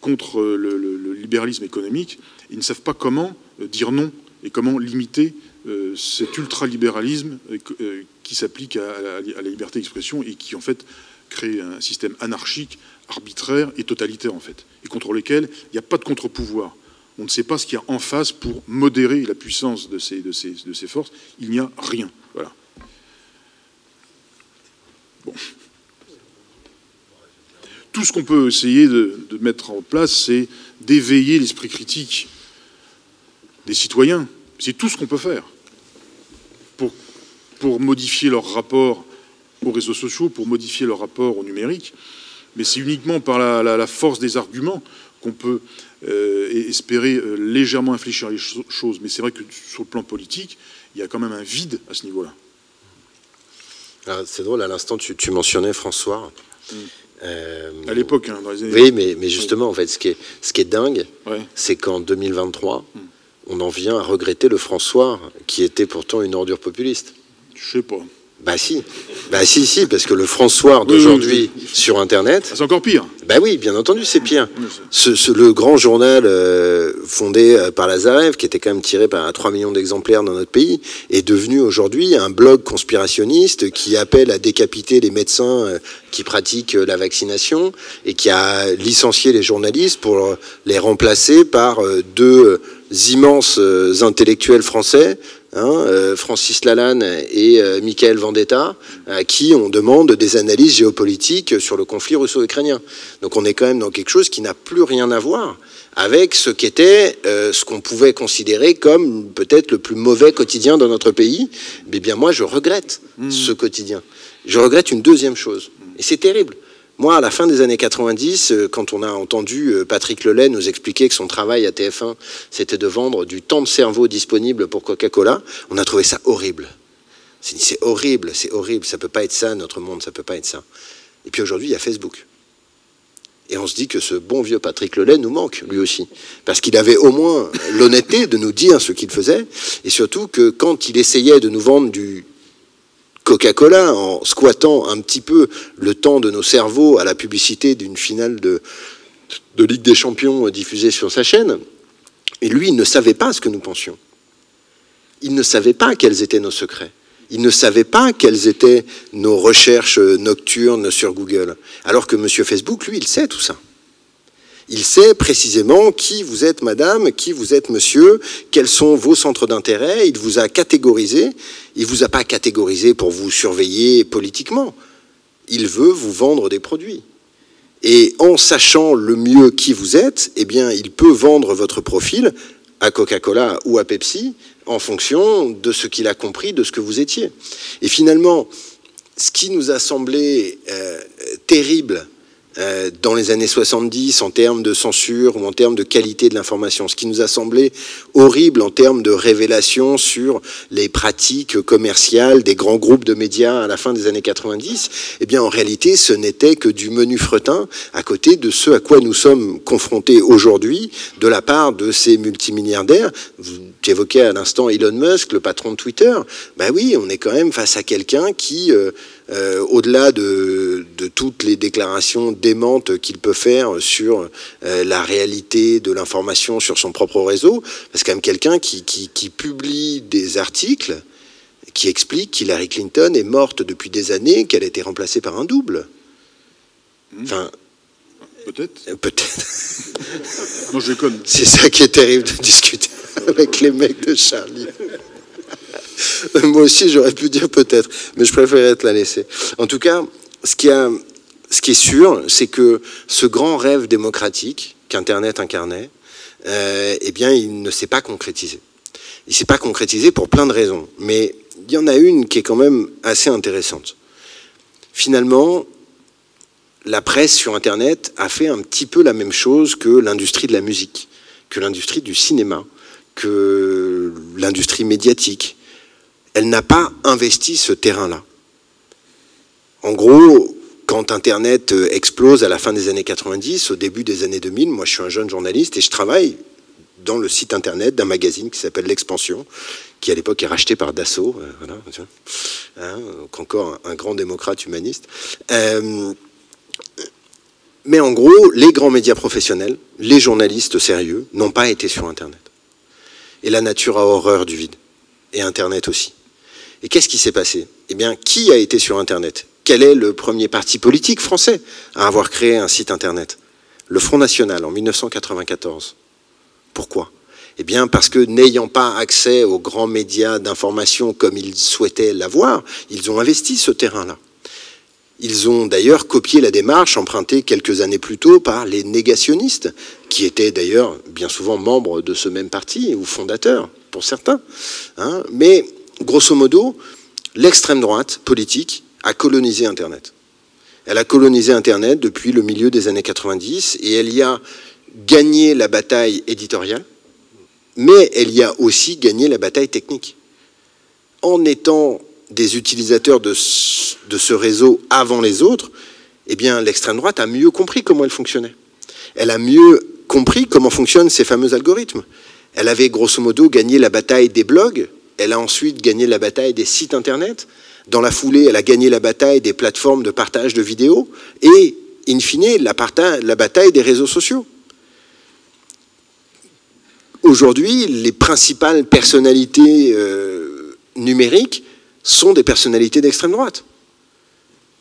contre le libéralisme économique. Ils ne savent pas comment dire non et comment limiter cet ultralibéralisme qui s'applique à la liberté d'expression et qui, en fait, créer un système anarchique, arbitraire et totalitaire, en fait, et contre lequel il n'y a pas de contre-pouvoir. On ne sait pas ce qu'il y a en face pour modérer la puissance de ces forces. Il n'y a rien. Voilà. Bon. Tout ce qu'on peut essayer de mettre en place, c'est d'éveiller l'esprit critique des citoyens. C'est tout ce qu'on peut faire pour modifier leur rapport aux réseaux sociaux, pour modifier leur rapport au numérique. Mais c'est uniquement par la force des arguments qu'on peut espérer légèrement infléchir les choses. Mais c'est vrai que sur le plan politique, il y a quand même un vide à ce niveau-là. C'est drôle, à l'instant, tu mentionnais François. À l'époque, hein, dans les années... Oui, mais justement, en fait, ce qui est dingue, ouais, c'est qu'en 2023, on en vient à regretter le François, qui était pourtant une ordure populiste. Je sais pas. Bah si, parce que le François d'aujourd'hui sur Internet... Ah, c'est encore pire. Bah oui, bien entendu, c'est pire. Le grand journal fondé par Lazarev, qui était quand même tiré par 3 millions d'exemplaires dans notre pays, est devenu aujourd'hui un blog conspirationniste qui appelle à décapiter les médecins qui pratiquent la vaccination et qui a licencié les journalistes pour les remplacer par deux immenses intellectuels français, Francis Lalanne et Michael Vendetta, à qui on demande des analyses géopolitiques sur le conflit russo-ukrainien. Donc on est quand même dans quelque chose qui n'a plus rien à voir avec ce qu'était ce qu'on pouvait considérer comme peut-être le plus mauvais quotidien dans notre pays. Mais bien moi je regrette ce quotidien. Je regrette une deuxième chose, et c'est terrible. Moi, à la fin des années 90, quand on a entendu Patrick Lelay nous expliquer que son travail à TF1, c'était de vendre du temps de cerveau disponible pour Coca-Cola, on a trouvé ça horrible. C'est horrible, ça peut pas être ça, notre monde, ça peut pas être ça. Et puis aujourd'hui, il y a Facebook. Et on se dit que ce bon vieux Patrick Lelay nous manque, lui aussi. Parce qu'il avait au moins l'honnêteté de nous dire ce qu'il faisait, et surtout que quand il essayait de nous vendre du Coca-Cola, en squattant un petit peu le temps de nos cerveaux à la publicité d'une finale de Ligue des Champions diffusée sur sa chaîne, et lui, il ne savait pas ce que nous pensions. Il ne savait pas quels étaient nos secrets. Il ne savait pas quelles étaient nos recherches nocturnes sur Google. Alors que monsieur Facebook, lui, il sait tout ça. Il sait précisément qui vous êtes, madame, qui vous êtes, monsieur, quels sont vos centres d'intérêt. Il vous a catégorisé. Il ne vous a pas catégorisé pour vous surveiller politiquement. Il veut vous vendre des produits. Et en sachant le mieux qui vous êtes, eh bien, il peut vendre votre profil à Coca-Cola ou à Pepsi en fonction de ce qu'il a compris de ce que vous étiez. Et finalement, ce qui nous a semblé terrible dans les années 70 en termes de censure ou en termes de qualité de l'information, ce qui nous a semblé horrible en termes de révélation sur les pratiques commerciales des grands groupes de médias à la fin des années 90, eh bien en réalité ce n'était que du menu fretin à côté de ce à quoi nous sommes confrontés aujourd'hui de la part de ces multimilliardaires. Tu évoquais à l'instant Elon Musk, le patron de Twitter. Ben oui, on est quand même face à quelqu'un qui, au-delà de toutes les déclarations démentes qu'il peut faire sur la réalité de l'information sur son propre réseau, c'est quand même quelqu'un qui publie des articles qui expliquent qu'Hillary Clinton est morte depuis des années, qu'elle a été remplacée par un double. Enfin... Peut-être. Peut-être. Non, je déconne. C'est ça qui est terrible de discuter avec les mecs de Charlie. Moi aussi, j'aurais pu dire peut-être, mais je préférerais te la laisser. En tout cas, ce qui est sûr, c'est que ce grand rêve démocratique qu'Internet incarnait, eh bien, il ne s'est pas concrétisé. Il ne s'est pas concrétisé pour plein de raisons, mais il y en a une qui est quand même assez intéressante. Finalement, la presse sur Internet a fait un petit peu la même chose que l'industrie de la musique, que l'industrie du cinéma, que l'industrie médiatique. Elle n'a pas investi ce terrain-là. En gros, quand Internet explose à la fin des années 90, au début des années 2000, moi je suis un jeune journaliste et je travaille dans le site Internet d'un magazine qui s'appelle L'Expansion, qui à l'époque est racheté par Dassault, voilà, donc encore un grand démocrate humaniste. Mais en gros, les grands médias professionnels, les journalistes sérieux, n'ont pas été sur Internet. Et la nature a horreur du vide. Et Internet aussi. Et qu'est-ce qui s'est passé? Eh bien, qui a été sur Internet? Quel est le premier parti politique français à avoir créé un site internet? Le Front National, en 1994. Pourquoi? Eh bien, parce que n'ayant pas accès aux grands médias d'information comme ils souhaitaient l'avoir, ils ont investi ce terrain-là. Ils ont d'ailleurs copié la démarche empruntée quelques années plus tôt par les négationnistes, qui étaient d'ailleurs bien souvent membres de ce même parti, ou fondateurs, pour certains. Hein. Mais, grosso modo, l'extrême droite politique a colonisé Internet. Elle a colonisé Internet depuis le milieu des années 90, et elle y a gagné la bataille éditoriale, mais elle y a aussi gagné la bataille technique. En étant des utilisateurs de ce réseau avant les autres, eh bien, l'extrême droite a mieux compris comment elle fonctionnait. Elle a mieux compris comment fonctionnent ces fameux algorithmes. Elle avait grosso modo gagné la bataille des blogs, elle a ensuite gagné la bataille des sites internet, dans la foulée, elle a gagné la bataille des plateformes de partage de vidéos, et, in fine, la bataille des réseaux sociaux. Aujourd'hui, les principales personnalités numériques sont des personnalités d'extrême droite.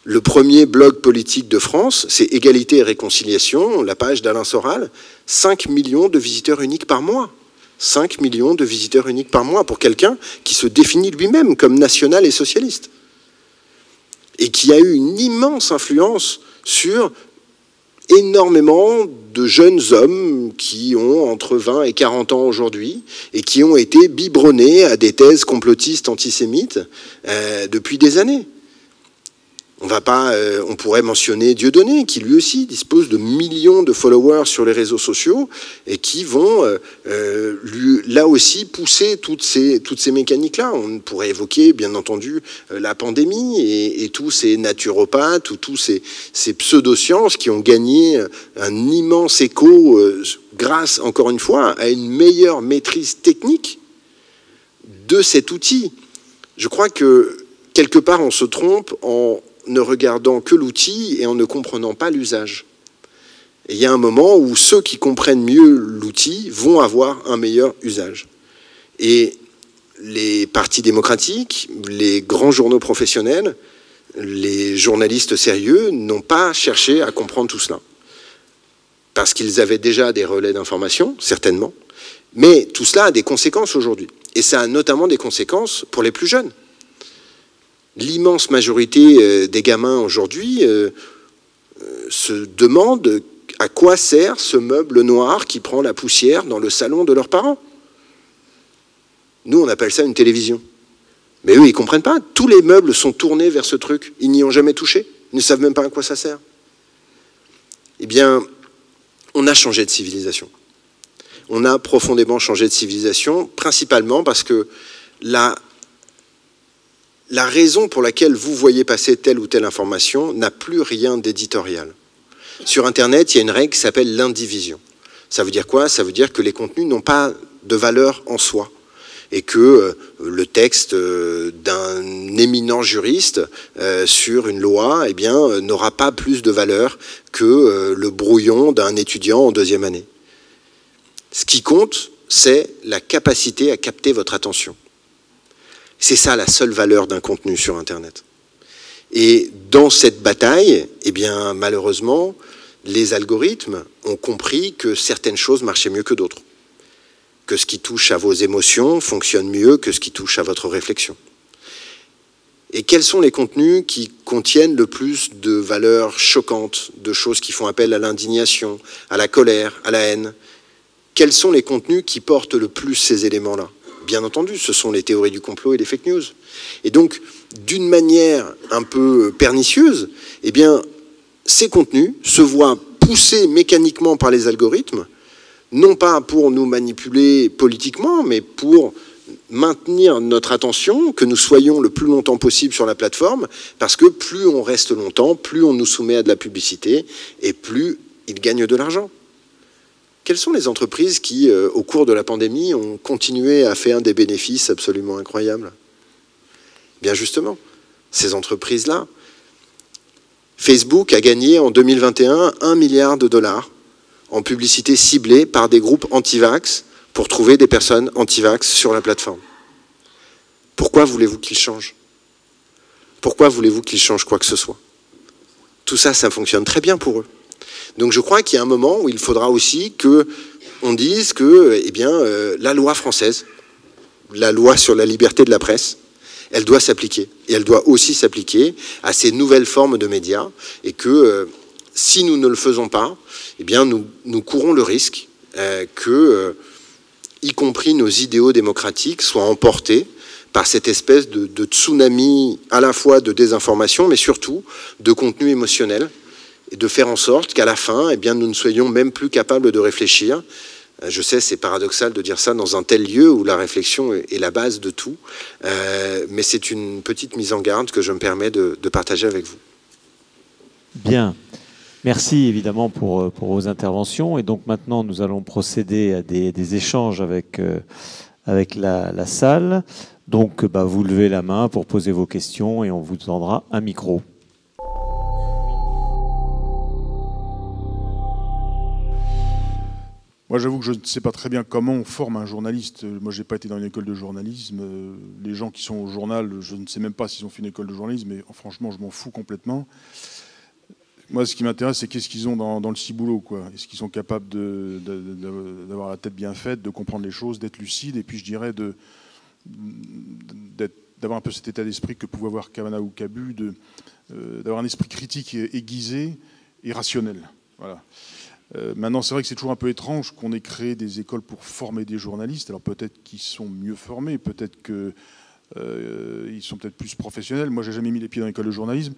Le premier blog politique de France, c'est Égalité et Réconciliation, la page d'Alain Soral, 5 millions de visiteurs uniques par mois. 5 millions de visiteurs uniques par mois pour quelqu'un qui se définit lui-même comme national et socialiste. Et qui a eu une immense influence sur énormément de jeunes hommes qui ont entre 20 et 40 ans aujourd'hui et qui ont été biberonnés à des thèses complotistes antisémites depuis des années. On pourrait mentionner Dieudonné, qui lui aussi dispose de millions de followers sur les réseaux sociaux et qui vont là aussi pousser toutes ces mécaniques-là. On pourrait évoquer, bien entendu, la pandémie et tous ces naturopathes ou tous ces pseudosciences qui ont gagné un immense écho grâce, encore une fois, à une meilleure maîtrise technique de cet outil. Je crois que, quelque part, on se trompe en ne regardant que l'outil et en ne comprenant pas l'usage. Et il y a un moment où ceux qui comprennent mieux l'outil vont avoir un meilleur usage. Et les partis démocratiques, les grands journaux professionnels, les journalistes sérieux n'ont pas cherché à comprendre tout cela. Parce qu'ils avaient déjà des relais d'information, certainement, mais tout cela a des conséquences aujourd'hui. Et ça a notamment des conséquences pour les plus jeunes. L'immense majorité des gamins aujourd'hui se demandent à quoi sert ce meuble noir qui prend la poussière dans le salon de leurs parents. Nous, on appelle ça une télévision. Mais eux, ils ne comprennent pas. Tous les meubles sont tournés vers ce truc. Ils n'y ont jamais touché. Ils ne savent même pas à quoi ça sert. Eh bien, on a changé de civilisation. On a profondément changé de civilisation, principalement parce que la raison pour laquelle vous voyez passer telle ou telle information n'a plus rien d'éditorial. Sur Internet, il y a une règle qui s'appelle l'indivision. Ça veut dire quoi? Ça veut dire que les contenus n'ont pas de valeur en soi. Et que le texte d'un éminent juriste sur une loi eh bien, n'aura pas plus de valeur que le brouillon d'un étudiant en deuxième année. Ce qui compte, c'est la capacité à capter votre attention. C'est ça la seule valeur d'un contenu sur Internet. Et dans cette bataille, eh bien, malheureusement, les algorithmes ont compris que certaines choses marchaient mieux que d'autres. Que ce qui touche à vos émotions fonctionne mieux que ce qui touche à votre réflexion. Et quels sont les contenus qui contiennent le plus de valeurs choquantes, de choses qui font appel à l'indignation, à la colère, à la haine? Quels sont les contenus qui portent le plus ces éléments-là? Bien entendu, ce sont les théories du complot et les fake news. Et donc, d'une manière un peu pernicieuse, eh bien, ces contenus se voient poussés mécaniquement par les algorithmes, non pas pour nous manipuler politiquement, mais pour maintenir notre attention, que nous soyons le plus longtemps possible sur la plateforme, parce que plus on reste longtemps, plus on nous soumet à de la publicité, et plus ils gagnent de l'argent. Quelles sont les entreprises qui, au cours de la pandémie, ont continué à faire des bénéfices absolument incroyables? Bien justement, ces entreprises-là. Facebook a gagné en 2021 $1 milliard en publicité ciblée par des groupes anti-vax pour trouver des personnes anti-vax sur la plateforme. Pourquoi voulez-vous qu'ils changent? Pourquoi voulez-vous qu'ils changent quoi que ce soit? Tout ça, ça fonctionne très bien pour eux. Donc je crois qu'il y a un moment où il faudra aussi qu'on dise que la loi française, la loi sur la liberté de la presse, elle doit s'appliquer. Et elle doit aussi s'appliquer à ces nouvelles formes de médias. Et que si nous ne le faisons pas, nous courons le risque que, y compris nos idéaux démocratiques, soient emportés par cette espèce de tsunami à la fois de désinformation, mais surtout de contenu émotionnel, et de faire en sorte qu'à la fin, nous ne soyons même plus capables de réfléchir. Je sais, c'est paradoxal de dire ça dans un tel lieu où la réflexion est la base de tout, mais c'est une petite mise en garde que je me permets de partager avec vous. Bien. Merci évidemment pour vos interventions. Et donc maintenant, nous allons procéder à des échanges avec la salle. Donc, vous levez la main pour poser vos questions et on vous tendra un micro. Moi, j'avoue que je ne sais pas très bien comment on forme un journaliste. Moi, je n'ai pas été dans une école de journalisme. Les gens qui sont au journal, je ne sais même pas s'ils ont fait une école de journalisme, mais franchement, je m'en fous complètement. Moi, ce qui m'intéresse, c'est qu'est-ce qu'ils ont dans le ciboulot, quoi. Est-ce qu'ils sont capables d'avoir la tête bien faite, de comprendre les choses, d'être lucide, et puis je dirais d'avoir un peu cet état d'esprit que pouvaient avoir Cavana ou Cabu, d'avoir un esprit critique aiguisé et rationnel. Voilà. Maintenant, c'est vrai que c'est toujours un peu étrange qu'on ait créé des écoles pour former des journalistes. Alors peut-être qu'ils sont mieux formés, peut-être qu'ils sont peut-être plus professionnels. Moi, j'ai jamais mis les pieds dans l'école de journalisme.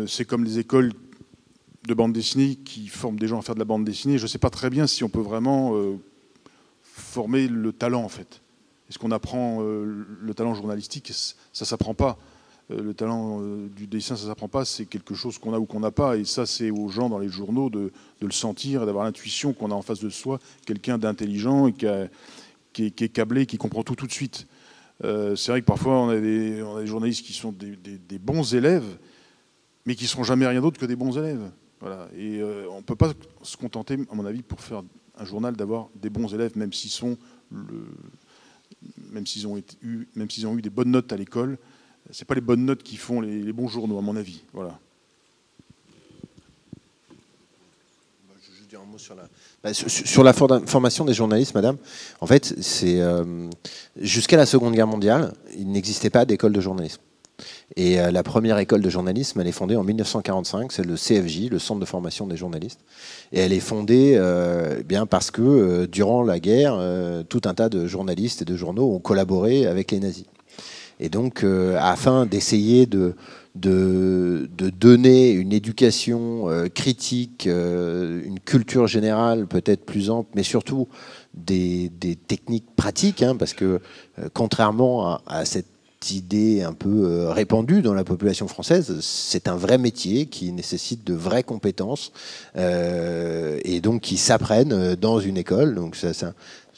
C'est comme les écoles de bande dessinée qui forment des gens à faire de la bande dessinée. Je ne sais pas très bien si on peut vraiment former le talent, en fait. Est-ce qu'on apprend le talent journalistique? Ça ne s'apprend pas. Le talent du dessin, ça ne s'apprend pas. C'est quelque chose qu'on a ou qu'on n'a pas. Et ça, c'est aux gens dans les journaux de le sentir et d'avoir l'intuition qu'on a en face de soi quelqu'un d'intelligent et qui est câblé, qui comprend tout de suite. C'est vrai que parfois, on a des journalistes qui sont des bons élèves, mais qui ne seront jamais rien d'autre que des bons élèves. Voilà. Et on ne peut pas se contenter, à mon avis, pour faire un journal, d'avoir des bons élèves, même s'ils ont eu des bonnes notes à l'école. Ce n'est pas les bonnes notes qui font les bons journaux, à mon avis. Voilà. Je vais juste dire un mot sur la formation des journalistes, madame. En fait, jusqu'à la Seconde Guerre mondiale, il n'existait pas d'école de journalisme. Et la première école de journalisme, elle est fondée en 1945, c'est le CFJ, le Centre de formation des journalistes. Et elle est fondée parce que durant la guerre, tout un tas de journalistes et de journaux ont collaboré avec les nazis. Et donc, afin d'essayer de donner une éducation critique, une culture générale peut-être plus ample, mais surtout des techniques pratiques, parce que contrairement à cette idée un peu répandue dans la population française, c'est un vrai métier qui nécessite de vraies compétences et donc qui s'apprennent dans une école. Donc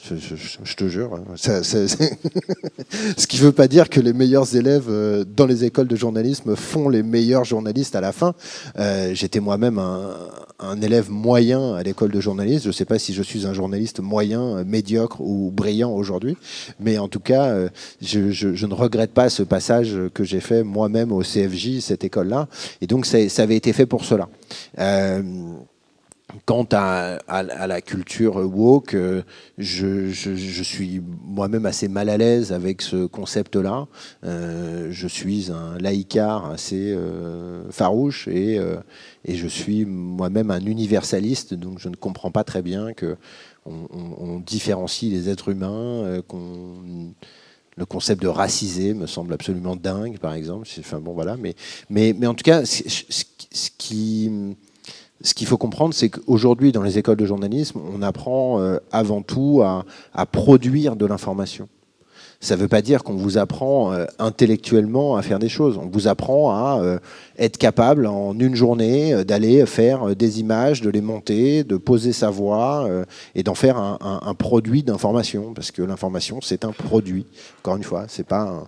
je te jure, ce qui ne veut pas dire que les meilleurs élèves dans les écoles de journalisme font les meilleurs journalistes à la fin. J'étais moi-même un élève moyen à l'école de journalisme. Je ne sais pas si je suis un journaliste moyen, médiocre ou brillant aujourd'hui, mais en tout cas, je ne regrette pas ce passage que j'ai fait moi-même au CFJ, cette école-là. Et donc, ça avait été fait pour cela. Quant à la culture woke, je suis moi-même assez mal à l'aise avec ce concept-là. Je suis un laïcard assez farouche et je suis moi-même un universaliste, donc je ne comprends pas très bien qu'on différencie les êtres humains, le concept de racisé me semble absolument dingue, par exemple. Enfin bon, voilà. Mais en tout cas, ce qu'il faut comprendre, c'est qu'aujourd'hui, dans les écoles de journalisme, on apprend avant tout à produire de l'information. Ça ne veut pas dire qu'on vous apprend intellectuellement à faire des choses. On vous apprend à être capable, en une journée, d'aller faire des images, de les monter, de poser sa voix et d'en faire un produit d'information. Parce que l'information, c'est un produit. Encore une fois, c'est pas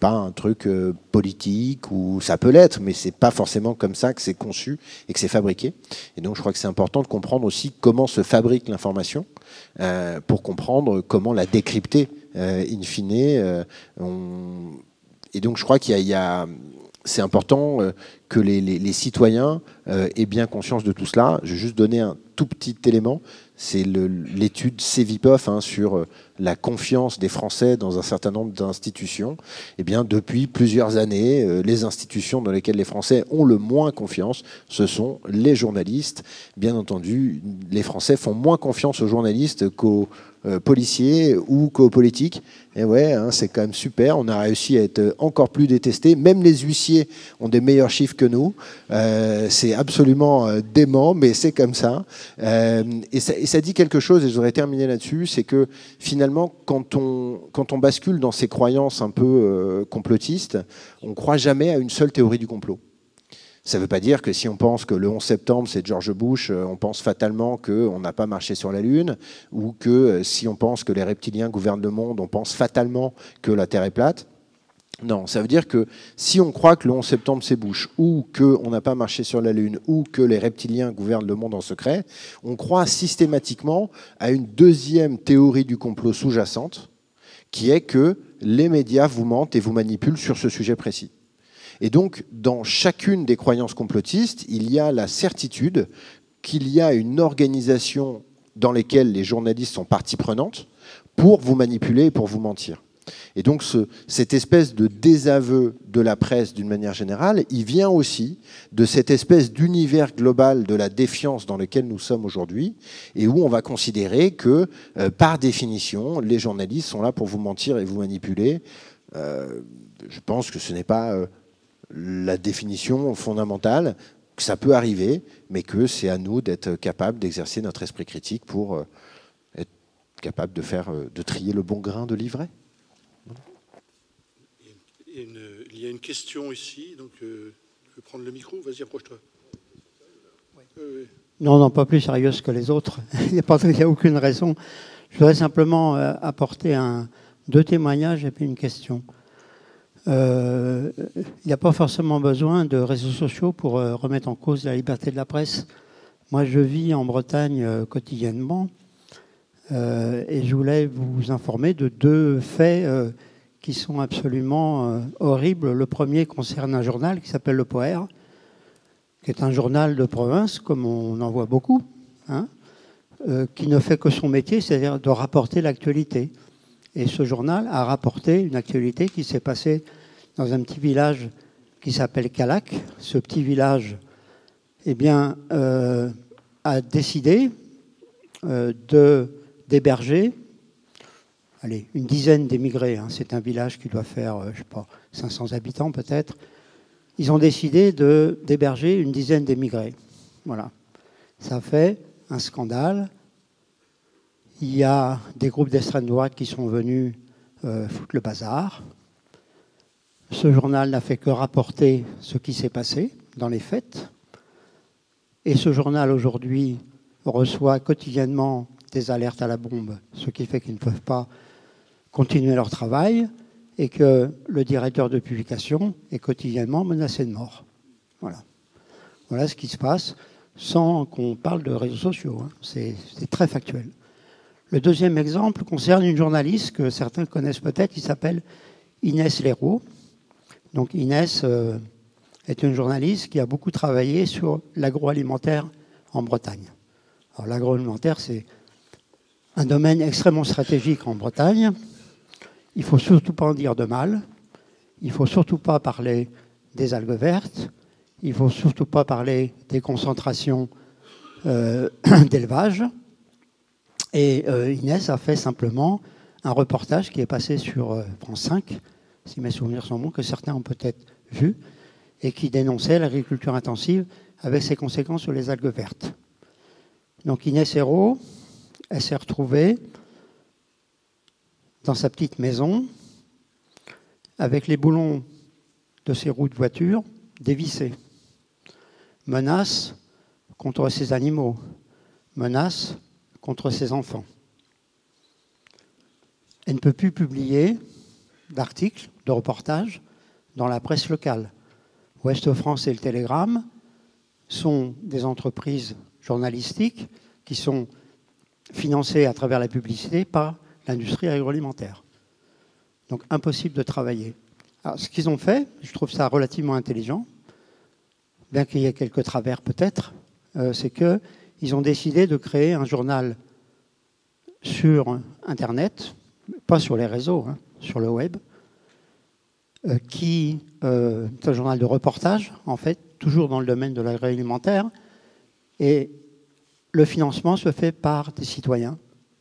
un truc politique, ou ça peut l'être, mais c'est pas forcément comme ça que c'est conçu et que c'est fabriqué. Et donc, je crois que c'est important de comprendre aussi comment se fabrique l'information pour comprendre comment la décrypter in fine. Et donc, je crois qu'il y a c'est important que les citoyens aient bien conscience de tout cela. Je vais juste donner un tout petit élément. C'est l'étude Cevipof sur la confiance des Français dans un certain nombre d'institutions. Eh bien, depuis plusieurs années, les institutions dans lesquelles les Français ont le moins confiance, ce sont les journalistes. Bien entendu, les Français font moins confiance aux journalistes qu'aux policiers ou qu'aux politiques. Et ouais, hein, c'est quand même super. On a réussi à être encore plus détestés. Même les huissiers ont des meilleurs chiffres que nous. C'est absolument dément, mais c'est comme ça. Et ça dit quelque chose, et je voudrais terminer là-dessus, c'est que finalement, quand on bascule dans ces croyances un peu complotistes, on ne croit jamais à une seule théorie du complot. Ça ne veut pas dire que si on pense que le 11 septembre, c'est George Bush, on pense fatalement qu'on n'a pas marché sur la Lune, ou que si on pense que les reptiliens gouvernent le monde, on pense fatalement que la Terre est plate. Non, ça veut dire que si on croit que le 11 septembre, c'est Bush, ou qu'on n'a pas marché sur la Lune, ou que les reptiliens gouvernent le monde en secret, on croit systématiquement à une deuxième théorie du complot sous-jacente, qui est que les médias vous mentent et vous manipulent sur ce sujet précis. Et donc, dans chacune des croyances complotistes, il y a la certitude qu'il y a une organisation dans laquelle les journalistes sont partie prenante pour vous manipuler et pour vous mentir. Et donc, cette espèce de désaveu de la presse d'une manière générale, il vient aussi de cette espèce d'univers global de la défiance dans lequel nous sommes aujourd'hui et où on va considérer que, par définition, les journalistes sont là pour vous mentir et vous manipuler. Je pense que ce n'est pas la définition fondamentale, que ça peut arriver, mais que c'est à nous d'être capables d'exercer notre esprit critique pour être capables de trier le bon grain de l'ivraie. Il y a une question ici, donc je vais prendre le micro, vas-y, approche-toi. Non, pas plus sérieuse que les autres, il n'y a aucune raison. Je voudrais simplement apporter deux témoignages et puis une question. Il n'y a pas forcément besoin de réseaux sociaux pour remettre en cause la liberté de la presse. Moi, je vis en Bretagne quotidiennement et je voulais vous informer de deux faits qui sont absolument horribles. Le premier concerne un journal qui s'appelle Le Poer, qui est un journal de province, comme on en voit beaucoup, hein, qui ne fait que son métier, c'est-à-dire de rapporter l'actualité. Et ce journal a rapporté une actualité qui s'est passée dans un petit village qui s'appelle Calac. Ce petit village a décidé d'héberger une dizaine d'émigrés. Hein. C'est un village qui doit faire, 500 habitants peut-être. Ils ont décidé d'héberger une dizaine d'émigrés. Voilà. Ça fait un scandale. Il y a des groupes d'extrême droite qui sont venus foutre le bazar. Ce journal n'a fait que rapporter ce qui s'est passé dans les faits. Et ce journal, aujourd'hui, reçoit quotidiennement des alertes à la bombe, ce qui fait qu'ils ne peuvent pas continuer leur travail et que le directeur de publication est quotidiennement menacé de mort. Voilà. Voilà ce qui se passe sans qu'on parle de réseaux sociaux. Hein. C'est très factuel. Le deuxième exemple concerne une journaliste que certains connaissent peut-être, qui s'appelle Inès Leroux. Donc Inès est une journaliste qui a beaucoup travaillé sur l'agroalimentaire en Bretagne. Alors l'agroalimentaire, c'est un domaine extrêmement stratégique en Bretagne. Il ne faut surtout pas en dire de mal. Il ne faut surtout pas parler des algues vertes. Il ne faut surtout pas parler des concentrations d'élevage. Et Inès a fait simplement un reportage qui est passé sur France 5, si mes souvenirs sont bons, que certains ont peut-être vu, et qui dénonçait l'agriculture intensive avec ses conséquences sur les algues vertes. Donc Inès Hérault, elle s'est retrouvée dans sa petite maison avec les boulons de ses roues de voiture dévissés. Menace contre ses animaux, menace contre ses enfants. Elle ne peut plus publier d'articles, de reportages dans la presse locale. Ouest France et le Télégramme sont des entreprises journalistiques qui sont financées à travers la publicité par l'industrie agroalimentaire. Donc impossible de travailler. Alors, ce qu'ils ont fait, je trouve ça relativement intelligent, bien qu'il y ait quelques travers peut-être, c'est qu'ils ont décidé de créer un journal sur Internet, pas sur les réseaux, hein, sur le web, qui est un journal de reportage, en fait, toujours dans le domaine de l'agroalimentaire, et le financement se fait par des citoyens.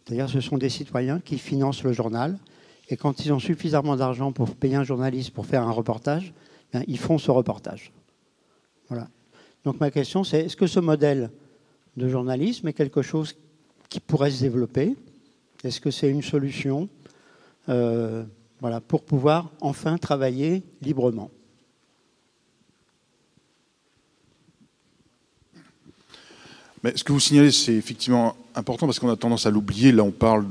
C'est-à-dire ce sont des citoyens qui financent le journal, et quand ils ont suffisamment d'argent pour payer un journaliste pour faire un reportage, bien, ils font ce reportage. Voilà. Donc ma question c'est, est-ce que ce modèle de journalisme est quelque chose qui pourrait se développer? Est-ce que c'est une solution voilà, pour pouvoir enfin travailler librement? Mais ce que vous signalez, c'est effectivement important parce qu'on a tendance à l'oublier. Là, on parle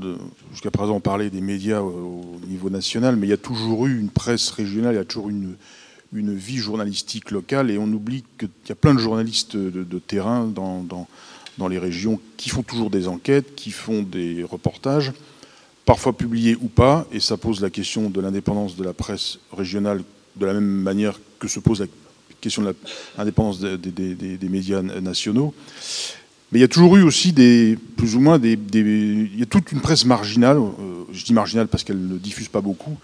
jusqu'à présent, on parlait des médias au niveau national, mais il y a toujours eu une presse régionale, il y a toujours une vie journalistique locale, et on oublie qu'il y a plein de journalistes de terrain dans les régions qui font toujours des enquêtes, qui font des reportages, parfois publiés ou pas, et ça pose la question de l'indépendance de la presse régionale de la même manière que se pose la question de l'indépendance des médias nationaux. Mais il y a toujours eu aussi plus ou moins il y a toute une presse marginale, je dis marginale parce qu'elle ne diffuse pas beaucoup,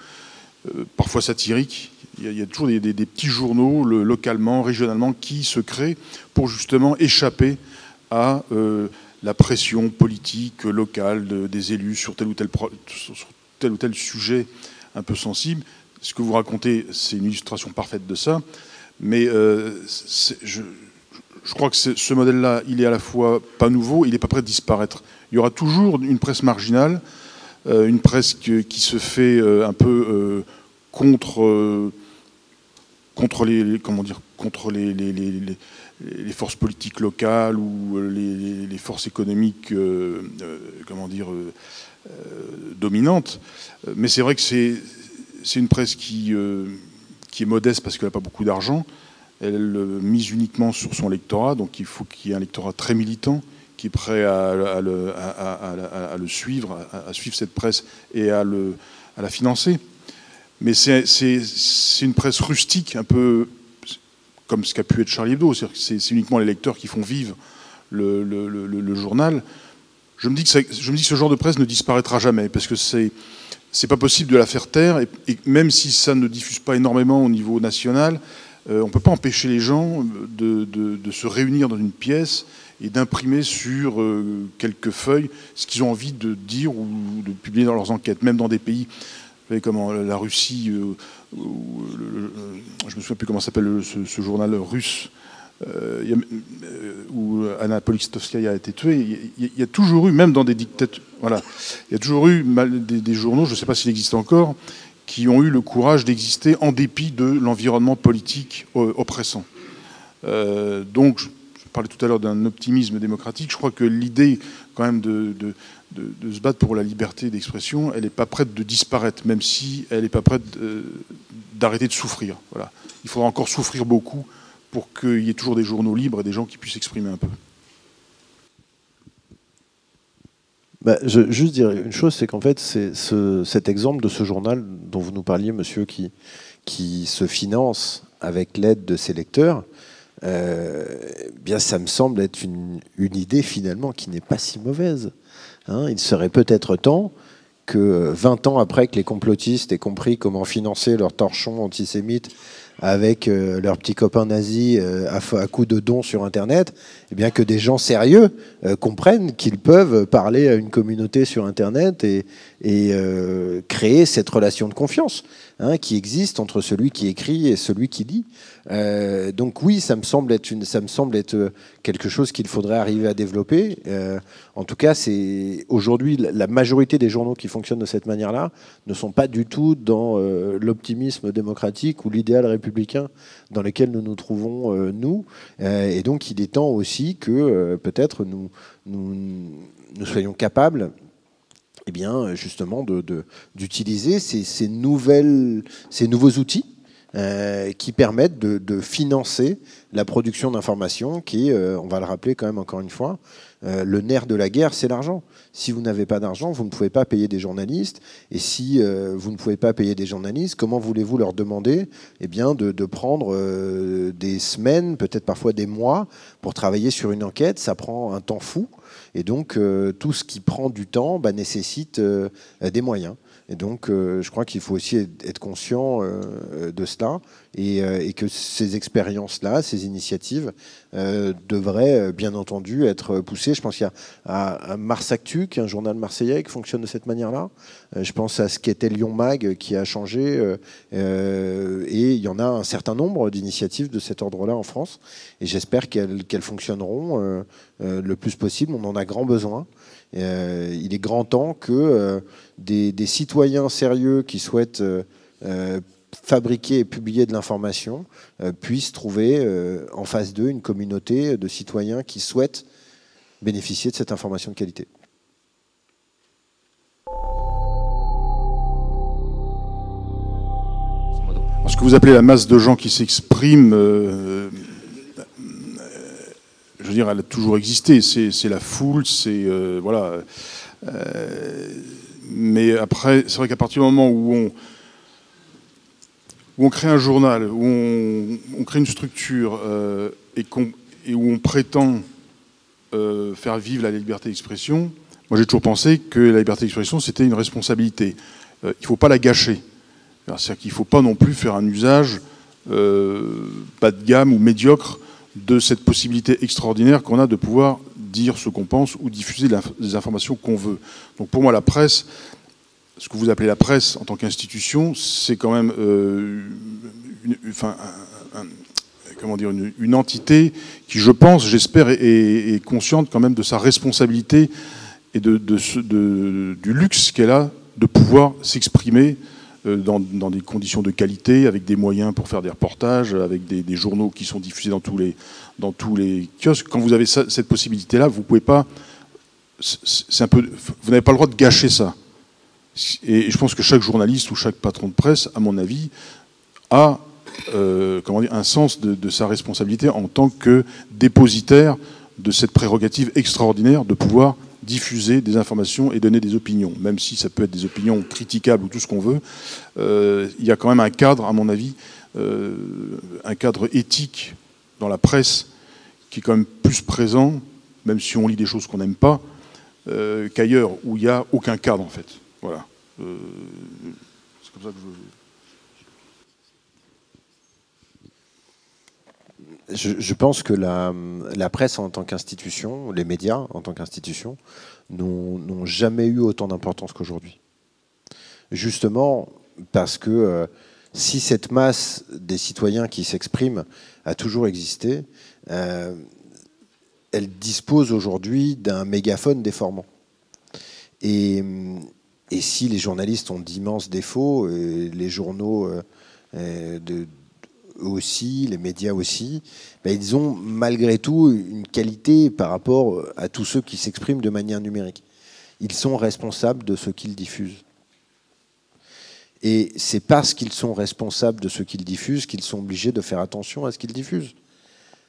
parfois satirique. Il y a toujours des petits journaux, localement, régionalement, qui se créent pour justement échapper à la pression politique locale des élus sur tel ou tel sujet un peu sensible. Ce que vous racontez, c'est une illustration parfaite de ça. Mais je crois que ce modèle-là, il est à la fois pas nouveau, il n'est pas prêt de disparaître. Il y aura toujours une presse marginale, une presse qui se fait un peu contre les forces politiques locales ou les forces économiques dominantes. Mais c'est vrai que c'est une presse qui est modeste parce qu'elle n'a pas beaucoup d'argent. Elle mise uniquement sur son lectorat, donc il faut qu'il y ait un lectorat très militant qui est prêt à le suivre, à suivre cette presse et à la financer. Mais c'est une presse rustique, un peu comme ce qu'a pu être Charlie Hebdo. C'est uniquement les lecteurs qui font vivre le journal. Je me dis que ce genre de presse ne disparaîtra jamais, parce que c'est pas possible de la faire taire, et même si ça ne diffuse pas énormément au niveau national, on ne peut pas empêcher les gens de se réunir dans une pièce et d'imprimer sur quelques feuilles ce qu'ils ont envie de dire ou de publier dans leurs enquêtes, même dans des pays, vous savez comment la Russie, je me souviens plus comment s'appelle ce journal russe, où Anna Politkovskaya a été tuée. Il y a toujours eu, même dans des dictatures, voilà, il y a toujours eu des journaux, je ne sais pas s'il existe encore, qui ont eu le courage d'exister en dépit de l'environnement politique oppressant. Donc, je parlais tout à l'heure d'un optimisme démocratique. Je crois que l'idée, quand même, de se battre pour la liberté d'expression, elle n'est pas prête de disparaître, même si elle n'est pas prête d'arrêter de souffrir. Voilà. Il faudra encore souffrir beaucoup pour qu'il y ait toujours des journaux libres et des gens qui puissent s'exprimer un peu. Je juste dire une chose, c'est qu'en fait, c'est cet exemple de ce journal dont vous nous parliez, monsieur, qui se finance avec l'aide de ses lecteurs, bien, ça me semble être une idée finalement qui n'est pas si mauvaise. Hein, il serait peut-être temps que 20 ans après que les complotistes aient compris comment financer leurs torchons antisémites avec leurs petits copains nazis à coups de dons sur Internet, eh bien que des gens sérieux comprennent qu'ils peuvent parler à une communauté sur Internet et créer cette relation de confiance qui existe entre celui qui écrit et celui qui lit. Donc oui, ça me semble être quelque chose qu'il faudrait arriver à développer. En tout cas, c'est aujourd'hui la majorité des journaux qui fonctionnent de cette manière-là ne sont pas du tout dans l'optimisme démocratique ou l'idéal républicain dans lequel nous nous trouvons nous. Et donc, il est temps aussi que peut-être nous soyons capables, eh bien, justement, d'utiliser ces nouveaux outils qui permettent de financer la production d'informations qui est, on va le rappeler quand même encore une fois, le nerf de la guerre, c'est l'argent. Si vous n'avez pas d'argent, vous ne pouvez pas payer des journalistes. Et si vous ne pouvez pas payer des journalistes, comment voulez-vous leur demander de prendre des semaines, peut-être parfois des mois, pour travailler sur une enquête? Ça prend un temps fou. Et donc, tout ce qui prend du temps nécessite des moyens. Et donc, je crois qu'il faut aussi être conscient de cela et que ces expériences-là, ces initiatives devraient bien entendu être poussées. Je pense qu'il y a Mars Actu, qui est un journal marseillais qui fonctionne de cette manière-là. Je pense à ce qu'était Lyon Mag, qui a changé. Et il y en a un certain nombre d'initiatives de cet ordre-là en France. Et j'espère qu'elles fonctionneront le plus possible. On en a grand besoin. Il est grand temps que des citoyens sérieux qui souhaitent fabriquer et publier de l'information puissent trouver en face d'eux une communauté de citoyens qui souhaitent bénéficier de cette information de qualité. Ce que vous appelez la masse de gens qui s'expriment, je veux dire, elle a toujours existé. C'est la foule, c'est voilà. Mais après, c'est vrai qu'à partir du moment où on crée un journal, où on crée une structure et où on prétend faire vivre la liberté d'expression, moi j'ai toujours pensé que la liberté d'expression c'était une responsabilité. Il ne faut pas la gâcher. C'est-à-dire qu'il ne faut pas non plus faire un usage bas de gamme ou médiocre de cette possibilité extraordinaire qu'on a de pouvoir dire ce qu'on pense ou diffuser des informations qu'on veut. Donc pour moi, la presse, ce que vous appelez la presse en tant qu'institution, c'est quand même une entité qui, je pense, j'espère, est consciente quand même de sa responsabilité et du luxe qu'elle a de pouvoir s'exprimer dans des conditions de qualité, avec des moyens pour faire des reportages, avec des journaux qui sont diffusés dans tous les kiosques. Quand vous avez cette possibilité-là, vous pouvez pas. Vous n'avez pas le droit de gâcher ça. Et je pense que chaque journaliste ou chaque patron de presse, à mon avis, a un sens de sa responsabilité en tant que dépositaire de cette prérogative extraordinaire de pouvoir diffuser des informations et donner des opinions, même si ça peut être des opinions critiquables ou tout ce qu'on veut. Il y a quand même un cadre, à mon avis, un cadre éthique dans la presse qui est quand même plus présent, même si on lit des choses qu'on n'aime pas, qu'ailleurs, où il n'y a aucun cadre, en fait. Voilà. C'est comme ça que je pense que la presse en tant qu'institution, les médias en tant qu'institution, n'ont jamais eu autant d'importance qu'aujourd'hui. Justement parce que si cette masse des citoyens qui s'expriment a toujours existé, elle dispose aujourd'hui d'un mégaphone déformant. Et si les journalistes ont d'immenses défauts, les journaux aussi, les médias aussi, ils ont malgré tout une qualité par rapport à tous ceux qui s'expriment de manière numérique. Ils sont responsables de ce qu'ils diffusent. Et c'est parce qu'ils sont responsables de ce qu'ils diffusent qu'ils sont obligés de faire attention à ce qu'ils diffusent.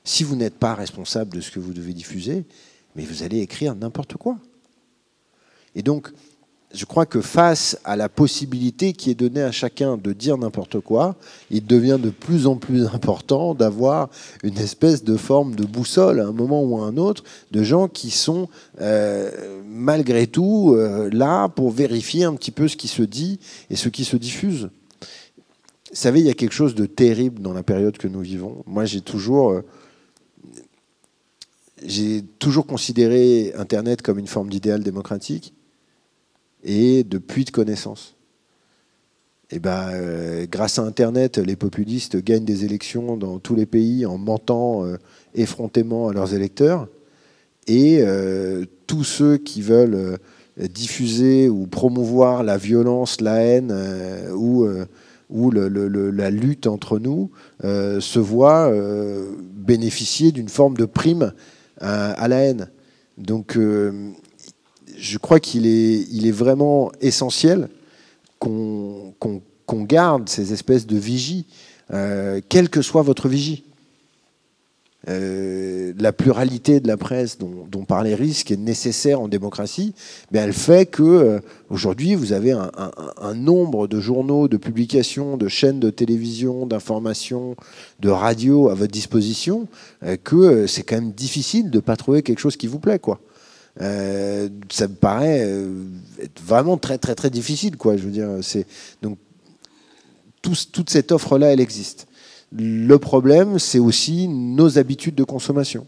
Si vous n'êtes pas responsable de ce que vous devez diffuser, mais vous allez écrire n'importe quoi. Et donc, je crois que face à la possibilité qui est donnée à chacun de dire n'importe quoi, il devient de plus en plus important d'avoir une espèce de forme de boussole à un moment ou à un autre, de gens qui sont malgré tout là pour vérifier un petit peu ce qui se dit et ce qui se diffuse. Vous savez, il y a quelque chose de terrible dans la période que nous vivons. Moi, j'ai toujours considéré Internet comme une forme d'idéal démocratique et de puits de connaissances. Et grâce à Internet, les populistes gagnent des élections dans tous les pays en mentant effrontément à leurs électeurs. Et tous ceux qui veulent diffuser ou promouvoir la violence, la haine ou la lutte entre nous se voient bénéficier d'une forme de prime à la haine. Donc je crois qu'il est vraiment essentiel qu'on garde ces espèces de vigies quelle que soit votre vigie. La pluralité de la presse dont parlait Risk est nécessaire en démocratie, mais elle fait que aujourd'hui vous avez un nombre de journaux, de publications, de chaînes de télévision, d'information, de radio à votre disposition que c'est quand même difficile de ne pas trouver quelque chose qui vous plaît, quoi. Ça me paraît être vraiment très très très difficile, quoi. Je veux dire, donc toute cette offre-là, elle existe. Le problème, c'est aussi nos habitudes de consommation.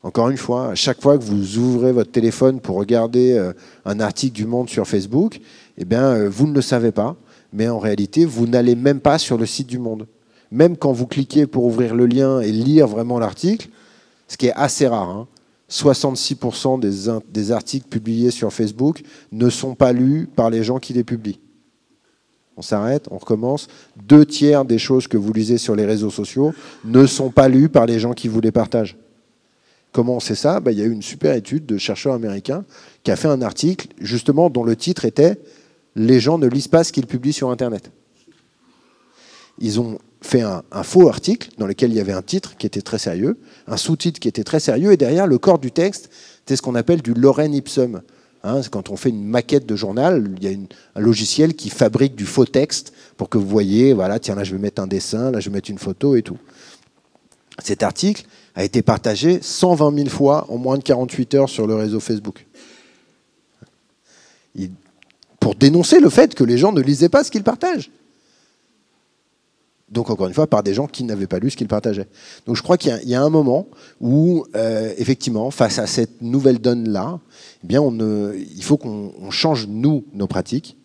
Encore une fois, à chaque fois que vous ouvrez votre téléphone pour regarder un article du Monde sur Facebook, eh bien, vous ne le savez pas, mais en réalité, vous n'allez même pas sur le site du Monde. Même quand vous cliquez pour ouvrir le lien et lire vraiment l'article, ce qui est assez rare, hein, 66% des articles publiés sur Facebook ne sont pas lus par les gens qui les publient. On s'arrête, on recommence. 2 tiers des choses que vous lisez sur les réseaux sociaux ne sont pas lues par les gens qui vous les partagent. Comment on sait ça? Il y a eu une super étude de chercheurs américains qui a fait un article justement dont le titre était « Les gens ne lisent pas ce qu'ils publient sur Internet ». Ils ont fait un faux article dans lequel il y avait un titre qui était très sérieux, un sous-titre qui était très sérieux, et derrière, le corps du texte, c'est ce qu'on appelle du lorem ipsum. Hein, quand on fait une maquette de journal, il y a un logiciel qui fabrique du faux texte pour que vous voyez, voilà, tiens, là je vais mettre un dessin, là je vais mettre une photo et tout. Cet article a été partagé 120 000 fois en moins de 48 heures sur le réseau Facebook. Pour dénoncer le fait que les gens ne lisaient pas ce qu'ils partagent. Donc, encore une fois, par des gens qui n'avaient pas lu ce qu'ils partageaient. Donc, je crois qu'il y a un moment où, effectivement, face à cette nouvelle donne-là, eh bien, il faut qu'on change, nous, nos pratiques.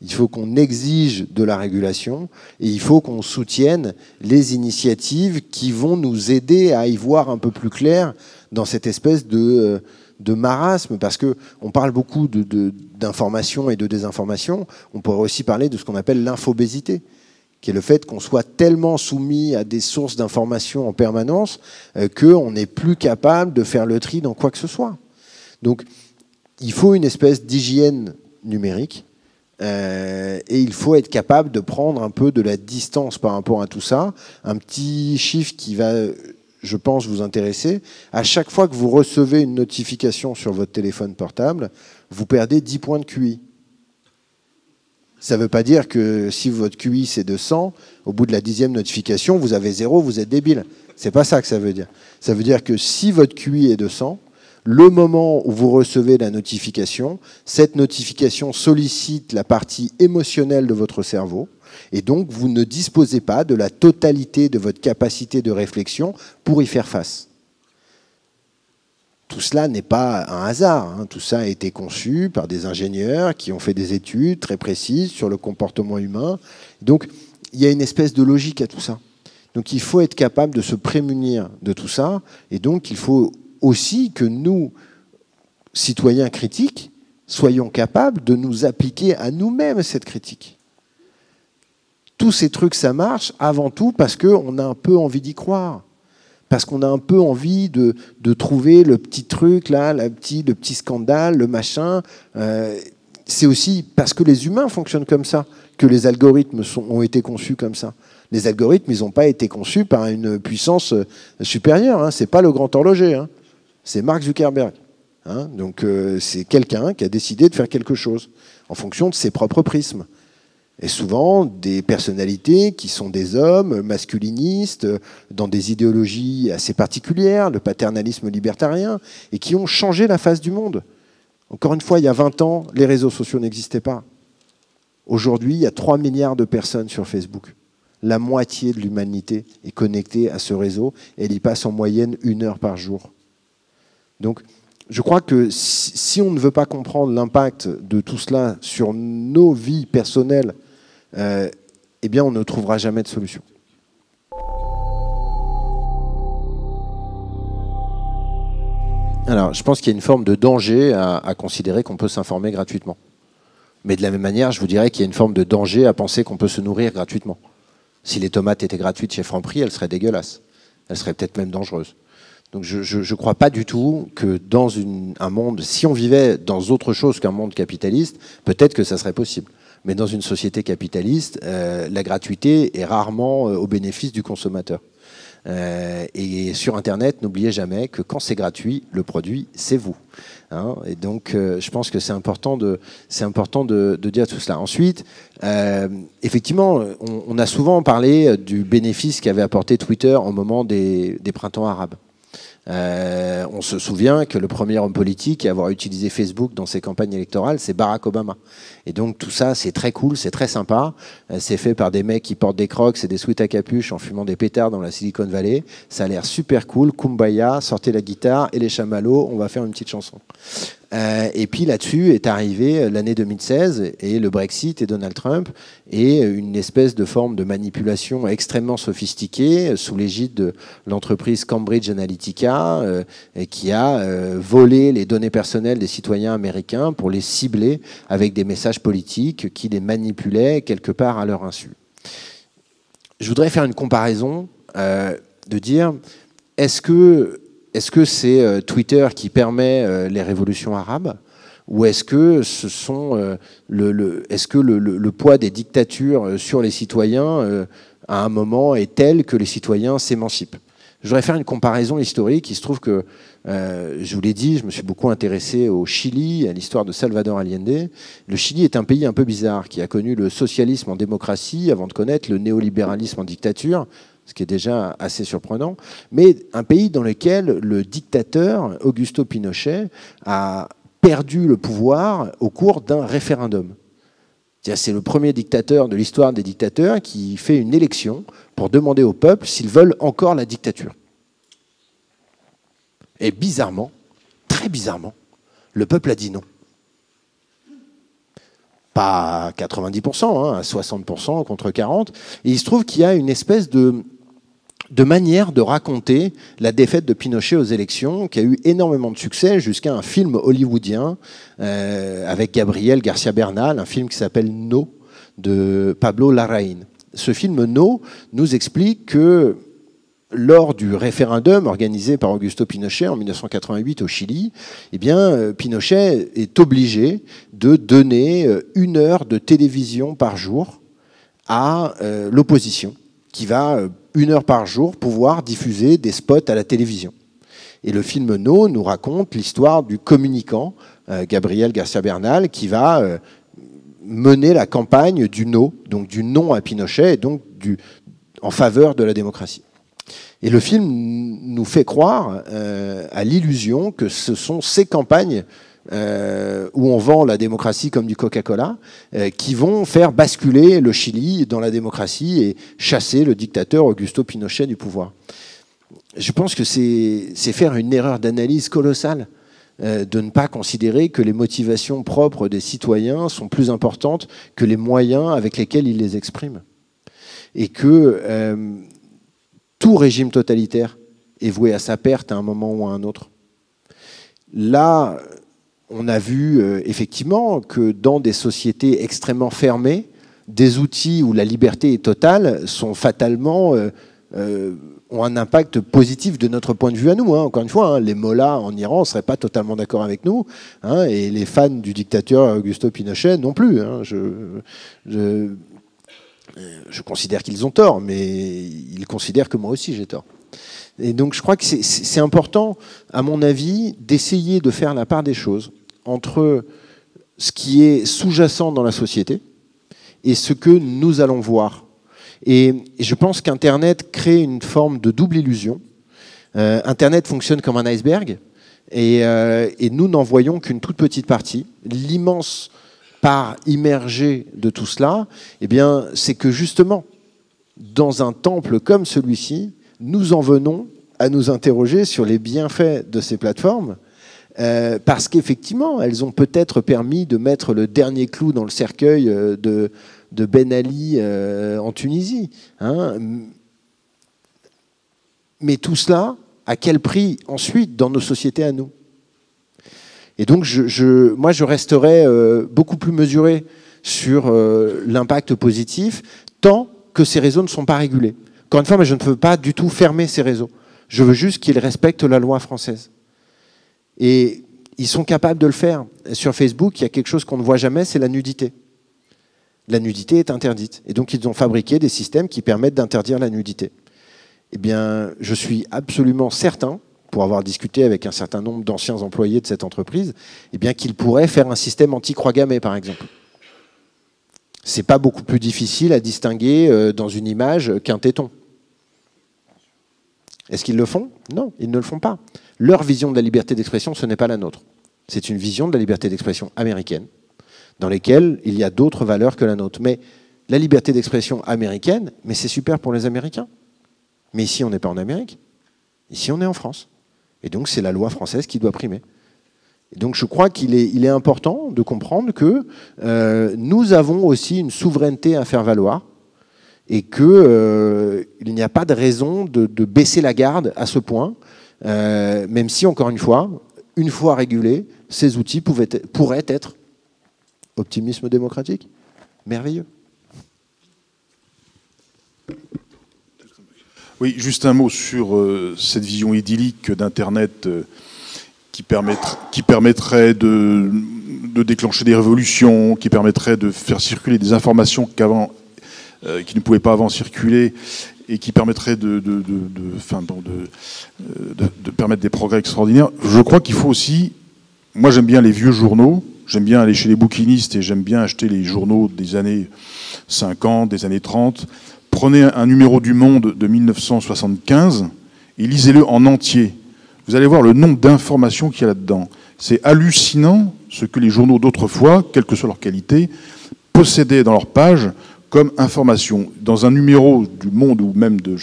Il faut qu'on exige de la régulation et il faut qu'on soutienne les initiatives qui vont nous aider à y voir un peu plus clair dans cette espèce de marasme, parce qu'on parle beaucoup d'information et de désinformation. On pourrait aussi parler de ce qu'on appelle l'infobésité, qui est le fait qu'on soit tellement soumis à des sources d'information en permanence qu'on n'est plus capable de faire le tri dans quoi que ce soit. Donc, il faut une espèce d'hygiène numérique et il faut être capable de prendre un peu de la distance par rapport à tout ça. Un petit chiffre qui va, je pense, vous intéresser. À chaque fois que vous recevez une notification sur votre téléphone portable, vous perdez 10 points de QI. Ça ne veut pas dire que si votre QI c'est de 100, au bout de la 10e notification, vous avez 0, vous êtes débile. C'est pas ça que ça veut dire. Ça veut dire que si votre QI est de 100, le moment où vous recevez la notification, cette notification sollicite la partie émotionnelle de votre cerveau, et donc vous ne disposez pas de la totalité de votre capacité de réflexion pour y faire face. Tout cela n'est pas un hasard, hein. Tout ça a été conçu par des ingénieurs qui ont fait des études très précises sur le comportement humain. Donc, il y a une espèce de logique à tout ça. Donc, il faut être capable de se prémunir de tout ça. Et donc, il faut aussi que nous, citoyens critiques, soyons capables de nous appliquer à nous-mêmes cette critique. Tous ces trucs, ça marche avant tout parce qu'on a un peu envie d'y croire. Parce qu'on a un peu envie de trouver le petit truc, là, le petit scandale, le machin. C'est aussi parce que les humains fonctionnent comme ça que les algorithmes ont été conçus comme ça. Les algorithmes, ils n'ont pas été conçus par une puissance supérieure. Hein. Ce n'est pas le grand horloger. Hein. C'est Mark Zuckerberg. Hein. Donc c'est quelqu'un qui a décidé de faire quelque chose en fonction de ses propres prismes. Et souvent, des personnalités qui sont des hommes masculinistes, dans des idéologies assez particulières, le paternalisme libertarien, et qui ont changé la face du monde. Encore une fois, il y a 20 ans, les réseaux sociaux n'existaient pas. Aujourd'hui, il y a 3 milliards de personnes sur Facebook. La moitié de l'humanité est connectée à ce réseau, et elle y passe en moyenne 1 heure par jour. Donc, je crois que si on ne veut pas comprendre l'impact de tout cela sur nos vies personnelles, eh bien, on ne trouvera jamais de solution. Alors, je pense qu'il y a une forme de danger à considérer qu'on peut s'informer gratuitement. Mais de la même manière, je vous dirais qu'il y a une forme de danger à penser qu'on peut se nourrir gratuitement. Si les tomates étaient gratuites chez Franprix, elles seraient dégueulasses. Elles seraient peut-être même dangereuses. Donc je ne crois pas du tout que dans un monde, si on vivait dans autre chose qu'un monde capitaliste, peut-être que ça serait possible. mais dans une société capitaliste, la gratuité est rarement au bénéfice du consommateur. Et sur Internet, n'oubliez jamais que quand c'est gratuit, le produit, c'est vous. Hein, et donc, je pense que c'est important de dire tout cela. Ensuite, effectivement, on a souvent parlé du bénéfice qu'avait apporté Twitter au moment des printemps arabes. On se souvient que le premier homme politique à avoir utilisé Facebook dans ses campagnes électorales, c'est Barack Obama. Et donc tout ça, c'est très cool, c'est très sympa. C'est fait par des mecs qui portent des crocs et des sweats à capuche en fumant des pétards dans la Silicon Valley. Ça a l'air super cool. Kumbaya, sortez la guitare et les chamallows, on va faire une petite chanson. Et puis là-dessus est arrivé l'année 2016 et le Brexit et Donald Trump et une espèce de forme de manipulation extrêmement sophistiquée sous l'égide de l'entreprise Cambridge Analytica qui a volé les données personnelles des citoyens américains pour les cibler avec des messages politiques qui les manipulaient quelque part à leur insu. Je voudrais faire une comparaison de dire est-ce que c'est Twitter qui permet les révolutions arabes ou est-ce que ce sont le poids des dictatures sur les citoyens à un moment est tel que les citoyens s'émancipent? Je voudrais faire une comparaison historique. Il se trouve que, je vous l'ai dit, je me suis beaucoup intéressé au Chili, à l'histoire de Salvador Allende. Le Chili est un pays un peu bizarre qui a connu le socialisme en démocratie avant de connaître le néolibéralisme en dictature, ce qui est déjà assez surprenant, mais un pays dans lequel le dictateur Augusto Pinochet a perdu le pouvoir au cours d'un référendum. C'est le premier dictateur de l'histoire des dictateurs qui fait une élection pour demander au peuple s'ils veulent encore la dictature. Et bizarrement, très bizarrement, le peuple a dit non. Pas à 90%, à 60% contre 40%. Et il se trouve qu'il y a une espèce de manière de raconter la défaite de Pinochet aux élections, qui a eu énormément de succès, jusqu'à un film hollywoodien avec Gabriel García Bernal, un film qui s'appelle No, de Pablo Larraín. Ce film No nous explique que lors du référendum organisé par Augusto Pinochet en 1988 au Chili, eh bien, Pinochet est obligé de donner 1 heure de télévision par jour à l'opposition, qui va 1 heure par jour pouvoir diffuser des spots à la télévision. Et le film No nous raconte l'histoire du communicant Gabriel García Bernal qui va mener la campagne du No, donc du non à Pinochet et donc en faveur de la démocratie. Et le film nous fait croire à l'illusion que ce sont ces campagnes où on vend la démocratie comme du Coca-Cola, qui vont faire basculer le Chili dans la démocratie et chasser le dictateur Augusto Pinochet du pouvoir. Je pense que c'est faire une erreur d'analyse colossale de ne pas considérer que les motivations propres des citoyens sont plus importantes que les moyens avec lesquels ils les expriment. Et que tout régime totalitaire est voué à sa perte à un moment ou à un autre. Là, on a vu effectivement que dans des sociétés extrêmement fermées, des outils où la liberté est totale sont fatalement ont un impact positif de notre point de vue à nous. Encore une fois, les mollahs en Iran ne seraient pas totalement d'accord avec nous, et les fans du dictateur Augusto Pinochet non plus. Je considère qu'ils ont tort, mais ils considèrent que moi aussi j'ai tort. Et donc je crois que c'est important, à mon avis, d'essayer de faire la part des choses entre ce qui est sous-jacent dans la société et ce que nous allons voir. Et je pense qu'Internet crée une forme de double illusion. Internet fonctionne comme un iceberg et nous n'en voyons qu'une toute petite partie. L'immense part immergée de tout cela, eh bien, c'est que justement, dans un temple comme celui-ci, nous en venons à nous interroger sur les bienfaits de ces plateformes, parce qu'effectivement, elles ont peut-être permis de mettre le dernier clou dans le cercueil de Ben Ali en Tunisie. Mais tout cela, à quel prix ensuite dans nos sociétés à nous? Et donc, moi, je resterai beaucoup plus mesuré sur l'impact positif, tant que ces réseaux ne sont pas régulés. Encore une fois, mais je ne veux pas du tout fermer ces réseaux. Je veux juste qu'ils respectent la loi française. Et ils sont capables de le faire. Sur Facebook, il y a quelque chose qu'on ne voit jamais, c'est la nudité. La nudité est interdite. Et donc, ils ont fabriqué des systèmes qui permettent d'interdire la nudité. Eh bien, je suis absolument certain, pour avoir discuté avec un certain nombre d'anciens employés de cette entreprise, eh bien, qu'ils pourraient faire un système anti-croix gammée, par exemple. C'est pas beaucoup plus difficile à distinguer dans une image qu'un téton. Est-ce qu'ils le font? Non, ils ne le font pas. Leur vision de la liberté d'expression, ce n'est pas la nôtre. C'est une vision de la liberté d'expression américaine, dans laquelle il y a d'autres valeurs que la nôtre. Mais la liberté d'expression américaine, mais c'est super pour les Américains. Mais ici, on n'est pas en Amérique. Ici, on est en France. Et donc, c'est la loi française qui doit primer. Et donc, je crois qu'il est important de comprendre que nous avons aussi une souveraineté à faire valoir et qu'il n'y a pas de raison de baisser la garde à ce point, même si, encore une fois régulés, ces outils pourraient être optimisme démocratique. Merveilleux. Oui, juste un mot sur cette vision idyllique d'Internet qui permettrait de déclencher des révolutions, qui permettrait de faire circuler des informations qui ne pouvaient pas avant circuler et qui permettrait de permettre des progrès extraordinaires. Je crois qu'il faut aussi... Moi, j'aime bien les vieux journaux, j'aime bien aller chez les bouquinistes et j'aime bien acheter les journaux des années 50, des années 30. Prenez un numéro du Monde de 1975 et lisez-le en entier. Vous allez voir le nombre d'informations qu'il y a là-dedans. C'est hallucinant ce que les journaux d'autrefois, quelle que soit leur qualité, possédaient dans leurs pages comme information. Dans un numéro du Monde ou même du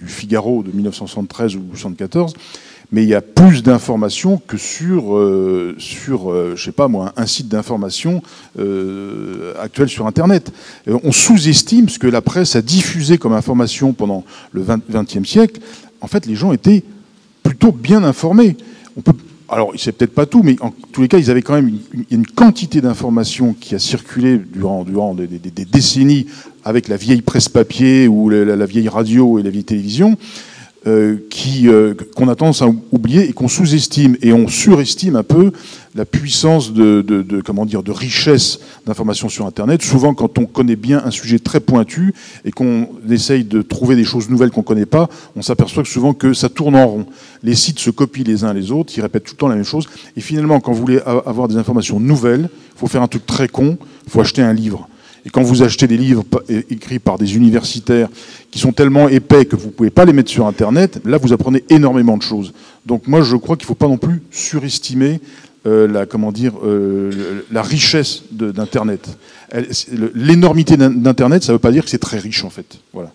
Figaro de 1973 ou 1974, mais il y a plus d'informations que sur je sais pas moi, un site d'information actuel sur Internet. On sous-estime ce que la presse a diffusé comme information pendant le XXe siècle. En fait, les gens étaient plutôt bien informés. Alors, c'est peut-être pas tout, mais en tous les cas, ils avaient quand même une quantité d'informations qui a circulé durant des décennies avec la vieille presse papier ou la vieille radio et la vieille télévision, qu'on a tendance à oublier et qu'on sous-estime. Et on surestime un peu la puissance de richesse d'informations sur Internet. Souvent, quand on connaît bien un sujet très pointu et qu'on essaye de trouver des choses nouvelles qu'on ne connaît pas, on s'aperçoit souvent que ça tourne en rond. Les sites se copient les uns les autres, ils répètent tout le temps la même chose. Et finalement, quand vous voulez avoir des informations nouvelles, il faut faire un truc très con, il faut acheter un livre. Et quand vous achetez des livres écrits par des universitaires qui sont tellement épais que vous ne pouvez pas les mettre sur Internet, là, vous apprenez énormément de choses. Donc moi, je crois qu'il ne faut pas non plus surestimer la richesse d'Internet. L'énormité d'Internet, ça ne veut pas dire que c'est très riche, en fait. Voilà.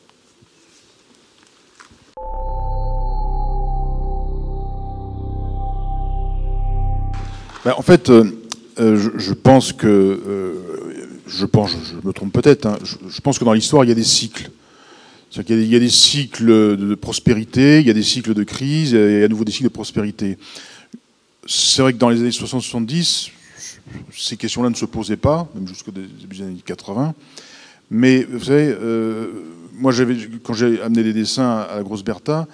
En fait, je pense que... je me trompe peut-être, hein, je pense que dans l'histoire, il y a des cycles. C'est-à-dire qu'il y a des cycles de prospérité, il y a des cycles de crise, et à nouveau des cycles de prospérité. C'est vrai que dans les années 60-70, ces questions-là ne se posaient pas, même jusqu'au début des années 80. Mais vous savez, moi, quand j'ai amené des dessins à la Grosse Bertha,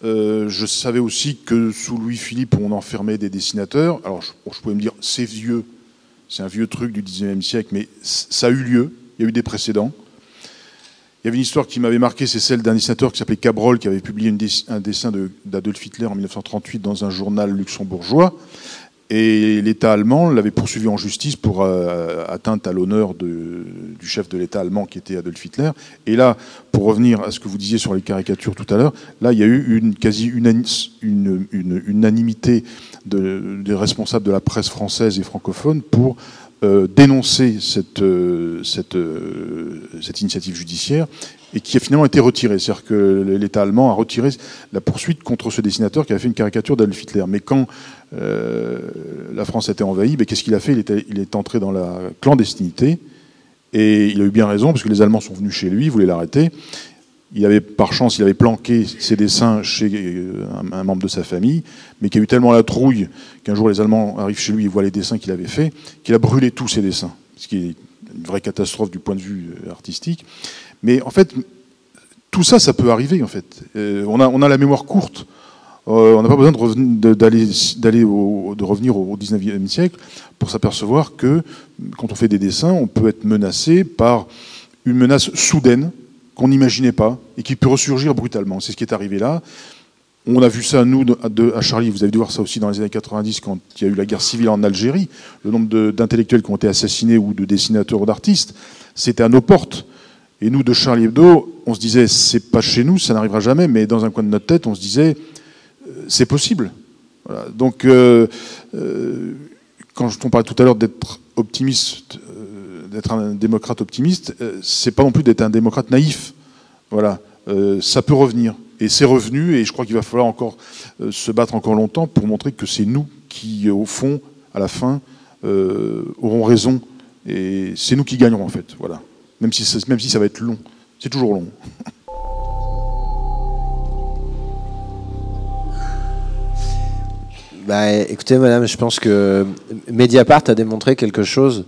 je savais aussi que sous Louis-Philippe, on enfermait des dessinateurs. Alors, je pouvais me dire, c'est vieux. C'est un vieux truc du 19e siècle, mais ça a eu lieu. Il y a eu des précédents. Il y avait une histoire qui m'avait marqué, c'est celle d'un dessinateur qui s'appelait Cabrol, qui avait publié un dessin d'Adolf Hitler en 1938 dans un journal luxembourgeois. Et l'État allemand l'avait poursuivi en justice pour atteinte à l'honneur du chef de l'État allemand qui était Adolf Hitler. Et là, pour revenir à ce que vous disiez sur les caricatures tout à l'heure, là, il y a eu une unanimité des responsables de la presse française et francophone pour dénoncer cette initiative judiciaire et qui a finalement été retirée. C'est-à-dire que l'État allemand a retiré la poursuite contre ce dessinateur qui avait fait une caricature d'Adolf Hitler. Mais quand la France a été envahie, qu'est-ce qu'il a fait? Il est entré dans la clandestinité et il a eu bien raison parce que les Allemands sont venus chez lui, ils voulaient l'arrêter. Par chance, il avait planqué ses dessins chez un membre de sa famille, mais qui a eu tellement la trouille qu'un jour les Allemands arrivent chez lui et voient les dessins qu'il avait faits, qu'il a brûlé tous ses dessins, ce qui est une vraie catastrophe du point de vue artistique. Mais en fait, tout ça, ça peut arriver. En fait, on a la mémoire courte On n'a pas besoin de revenir au 19e siècle pour s'apercevoir que quand on fait des dessins, on peut être menacé par une menace soudaine qu'on n'imaginait pas et qui peut ressurgir brutalement. C'est ce qui est arrivé là. On a vu ça, nous, à Charlie, vous avez dû voir ça aussi dans les années 90, quand il y a eu la guerre civile en Algérie. Le nombre d'intellectuels qui ont été assassinés ou de dessinateurs ou d'artistes, c'était à nos portes. Et nous, de Charlie Hebdo, on se disait, c'est pas chez nous, ça n'arrivera jamais, mais dans un coin de notre tête, on se disait, c'est possible. Voilà. Donc, quand on parlait tout à l'heure d'être optimiste, d'être un démocrate optimiste, c'est pas non plus d'être un démocrate naïf. Voilà. Ça peut revenir. Et c'est revenu, et je crois qu'il va falloir encore se battre encore longtemps pour montrer que c'est nous qui, au fond, à la fin, aurons raison. Et c'est nous qui gagnerons, en fait. Voilà. Même si ça va être long. C'est toujours long. Bah, écoutez, madame, je pense que Mediapart a démontré quelque chose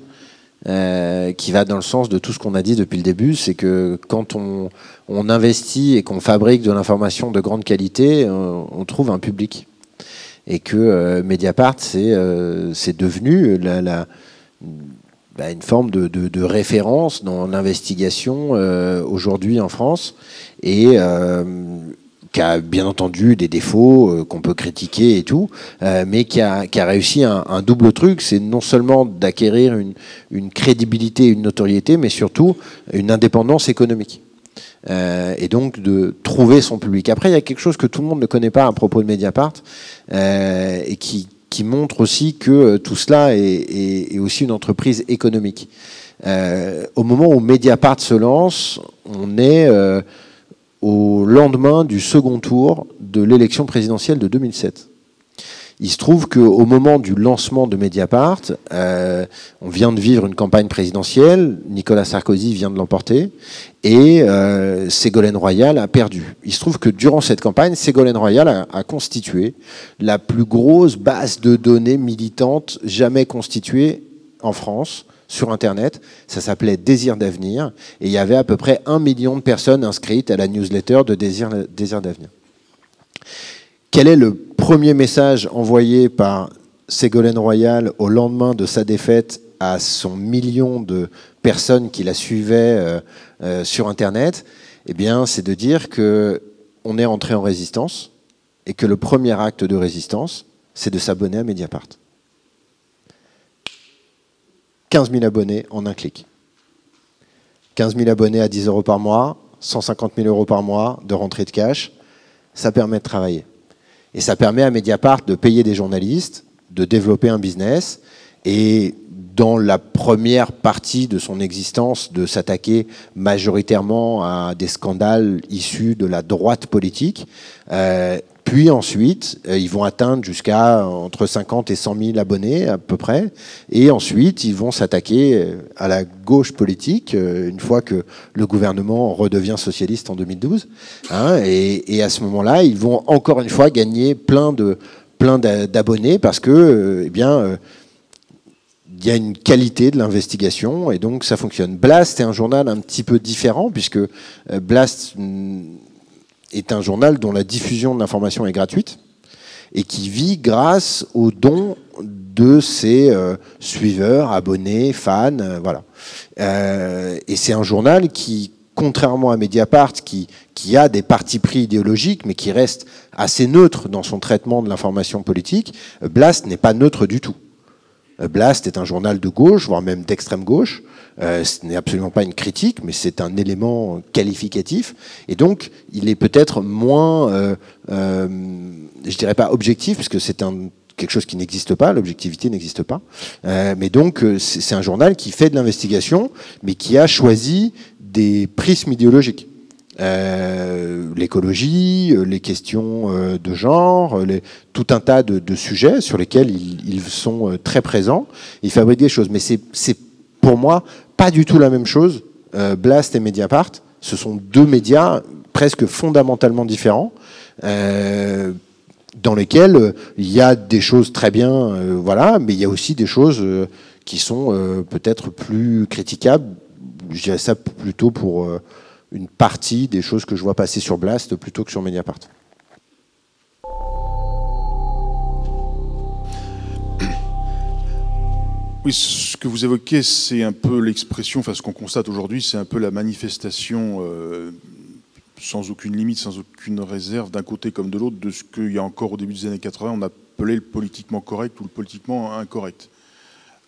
qui va dans le sens de tout ce qu'on a dit depuis le début, c'est que quand on investit et qu'on fabrique de l'information de grande qualité, on trouve un public. Et que Mediapart, c'est devenu une forme de référence dans l'investigation aujourd'hui en France, et qui a bien entendu des défauts qu'on peut critiquer et tout, mais qui a réussi un double truc, c'est non seulement d'acquérir une crédibilité, une notoriété, mais surtout une indépendance économique. Et donc de trouver son public. Après, il y a quelque chose que tout le monde ne connaît pas à propos de Mediapart, et qui montre aussi que tout cela est aussi une entreprise économique. Au moment où Mediapart se lance, on est au lendemain du second tour de l'élection présidentielle de 2007. Il se trouve qu'au moment du lancement de Mediapart, on vient de vivre une campagne présidentielle, Nicolas Sarkozy vient de l'emporter, et Ségolène Royal a perdu. Il se trouve que durant cette campagne, Ségolène Royal a constitué la plus grosse base de données militantes jamais constituée en France, sur Internet. Ça s'appelait Désir d'avenir, et il y avait à peu près 1 million de personnes inscrites à la newsletter de Désir d'avenir. Quel est le premier message envoyé par Ségolène Royal au lendemain de sa défaite à son million de personnes qui la suivaient sur Internet? Eh bien, c'est de dire qu'on est entré en résistance, et que le premier acte de résistance, c'est de s'abonner à Mediapart. 15 000 abonnés en un clic. 15 000 abonnés à 10 € par mois, 150 000 € par mois de rentrée de cash, ça permet de travailler. Et ça permet à Mediapart de payer des journalistes, de développer un business, et dans la première partie de son existence, de s'attaquer majoritairement à des scandales issus de la droite politique. Puis ensuite, ils vont atteindre jusqu'à entre 50 et 100 000 abonnés à peu près. Et ensuite, ils vont s'attaquer à la gauche politique, une fois que le gouvernement redevient socialiste en 2012. Et à ce moment-là, ils vont encore une fois gagner plein d'abonnés parce que, il y a une qualité de l'investigation, et donc ça fonctionne. Blast est un journal un petit peu différent, puisque Blast est un journal dont la diffusion de l'information est gratuite et qui vit grâce aux dons de ses suiveurs, abonnés, fans, voilà. Et c'est un journal qui, contrairement à Mediapart, qui a des partis pris idéologiques, mais qui reste assez neutre dans son traitement de l'information politique, Blast n'est pas neutre du tout. Blast est un journal de gauche, voire même d'extrême gauche. Ce n'est absolument pas une critique, mais c'est un élément qualificatif. Et donc, il est peut-être moins, je dirais pas objectif, puisque c'est quelque chose qui n'existe pas, l'objectivité n'existe pas. Mais donc, c'est un journal qui fait de l'investigation, mais qui a choisi des prismes idéologiques. L'écologie, les questions de genre, tout un tas de sujets sur lesquels ils sont très présents. Ils fabriquent des choses, mais c'est pour moi pas du tout la même chose. Blast et Mediapart, ce sont deux médias presque fondamentalement différents, dans lesquels il y a des choses très bien, voilà, mais il y a aussi des choses qui sont peut-être plus critiquables. Je dirais ça plutôt pour une partie des choses que je vois passer sur Blast plutôt que sur Mediapart. Oui, ce que vous évoquez, c'est un peu l'expression, enfin ce qu'on constate aujourd'hui, c'est un peu la manifestation sans aucune limite, sans aucune réserve, d'un côté comme de l'autre, de ce qu'il y a encore au début des années 80, on appelait le politiquement correct ou le politiquement incorrect.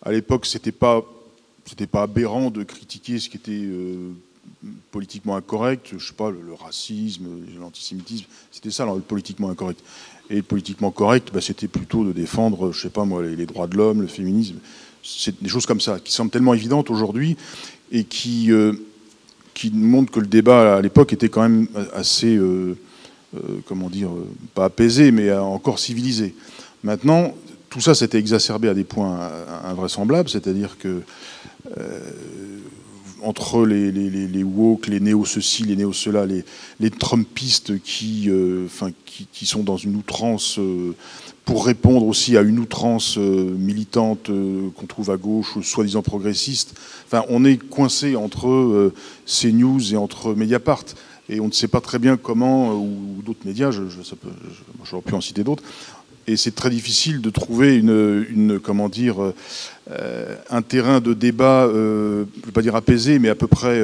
À l'époque, c'était pas aberrant de critiquer ce qui était politiquement incorrect, je sais pas, le racisme, l'antisémitisme, c'était ça, alors, le politiquement incorrect. Et le politiquement correct, c'était plutôt de défendre, je sais pas moi, les droits de l'homme, le féminisme. C'est des choses comme ça, qui semblent tellement évidentes aujourd'hui et qui montrent que le débat à l'époque était quand même assez, comment dire, pas apaisé, mais encore civilisé. Maintenant, tout ça s'était exacerbé à des points invraisemblables, c'est-à-dire que entre les woke, les néo-ceci, les néo-cela, les trumpistes qui sont dans une outrance pour répondre aussi à une outrance militante qu'on trouve à gauche, soi-disant progressiste. Enfin, on est coincé entre CNews et entre Mediapart. Et on ne sait pas très bien comment, ou d'autres médias, j'aurais pu en citer d'autres, et c'est très difficile de trouver comment dire, un terrain de débat, je ne vais pas dire apaisé, mais à peu près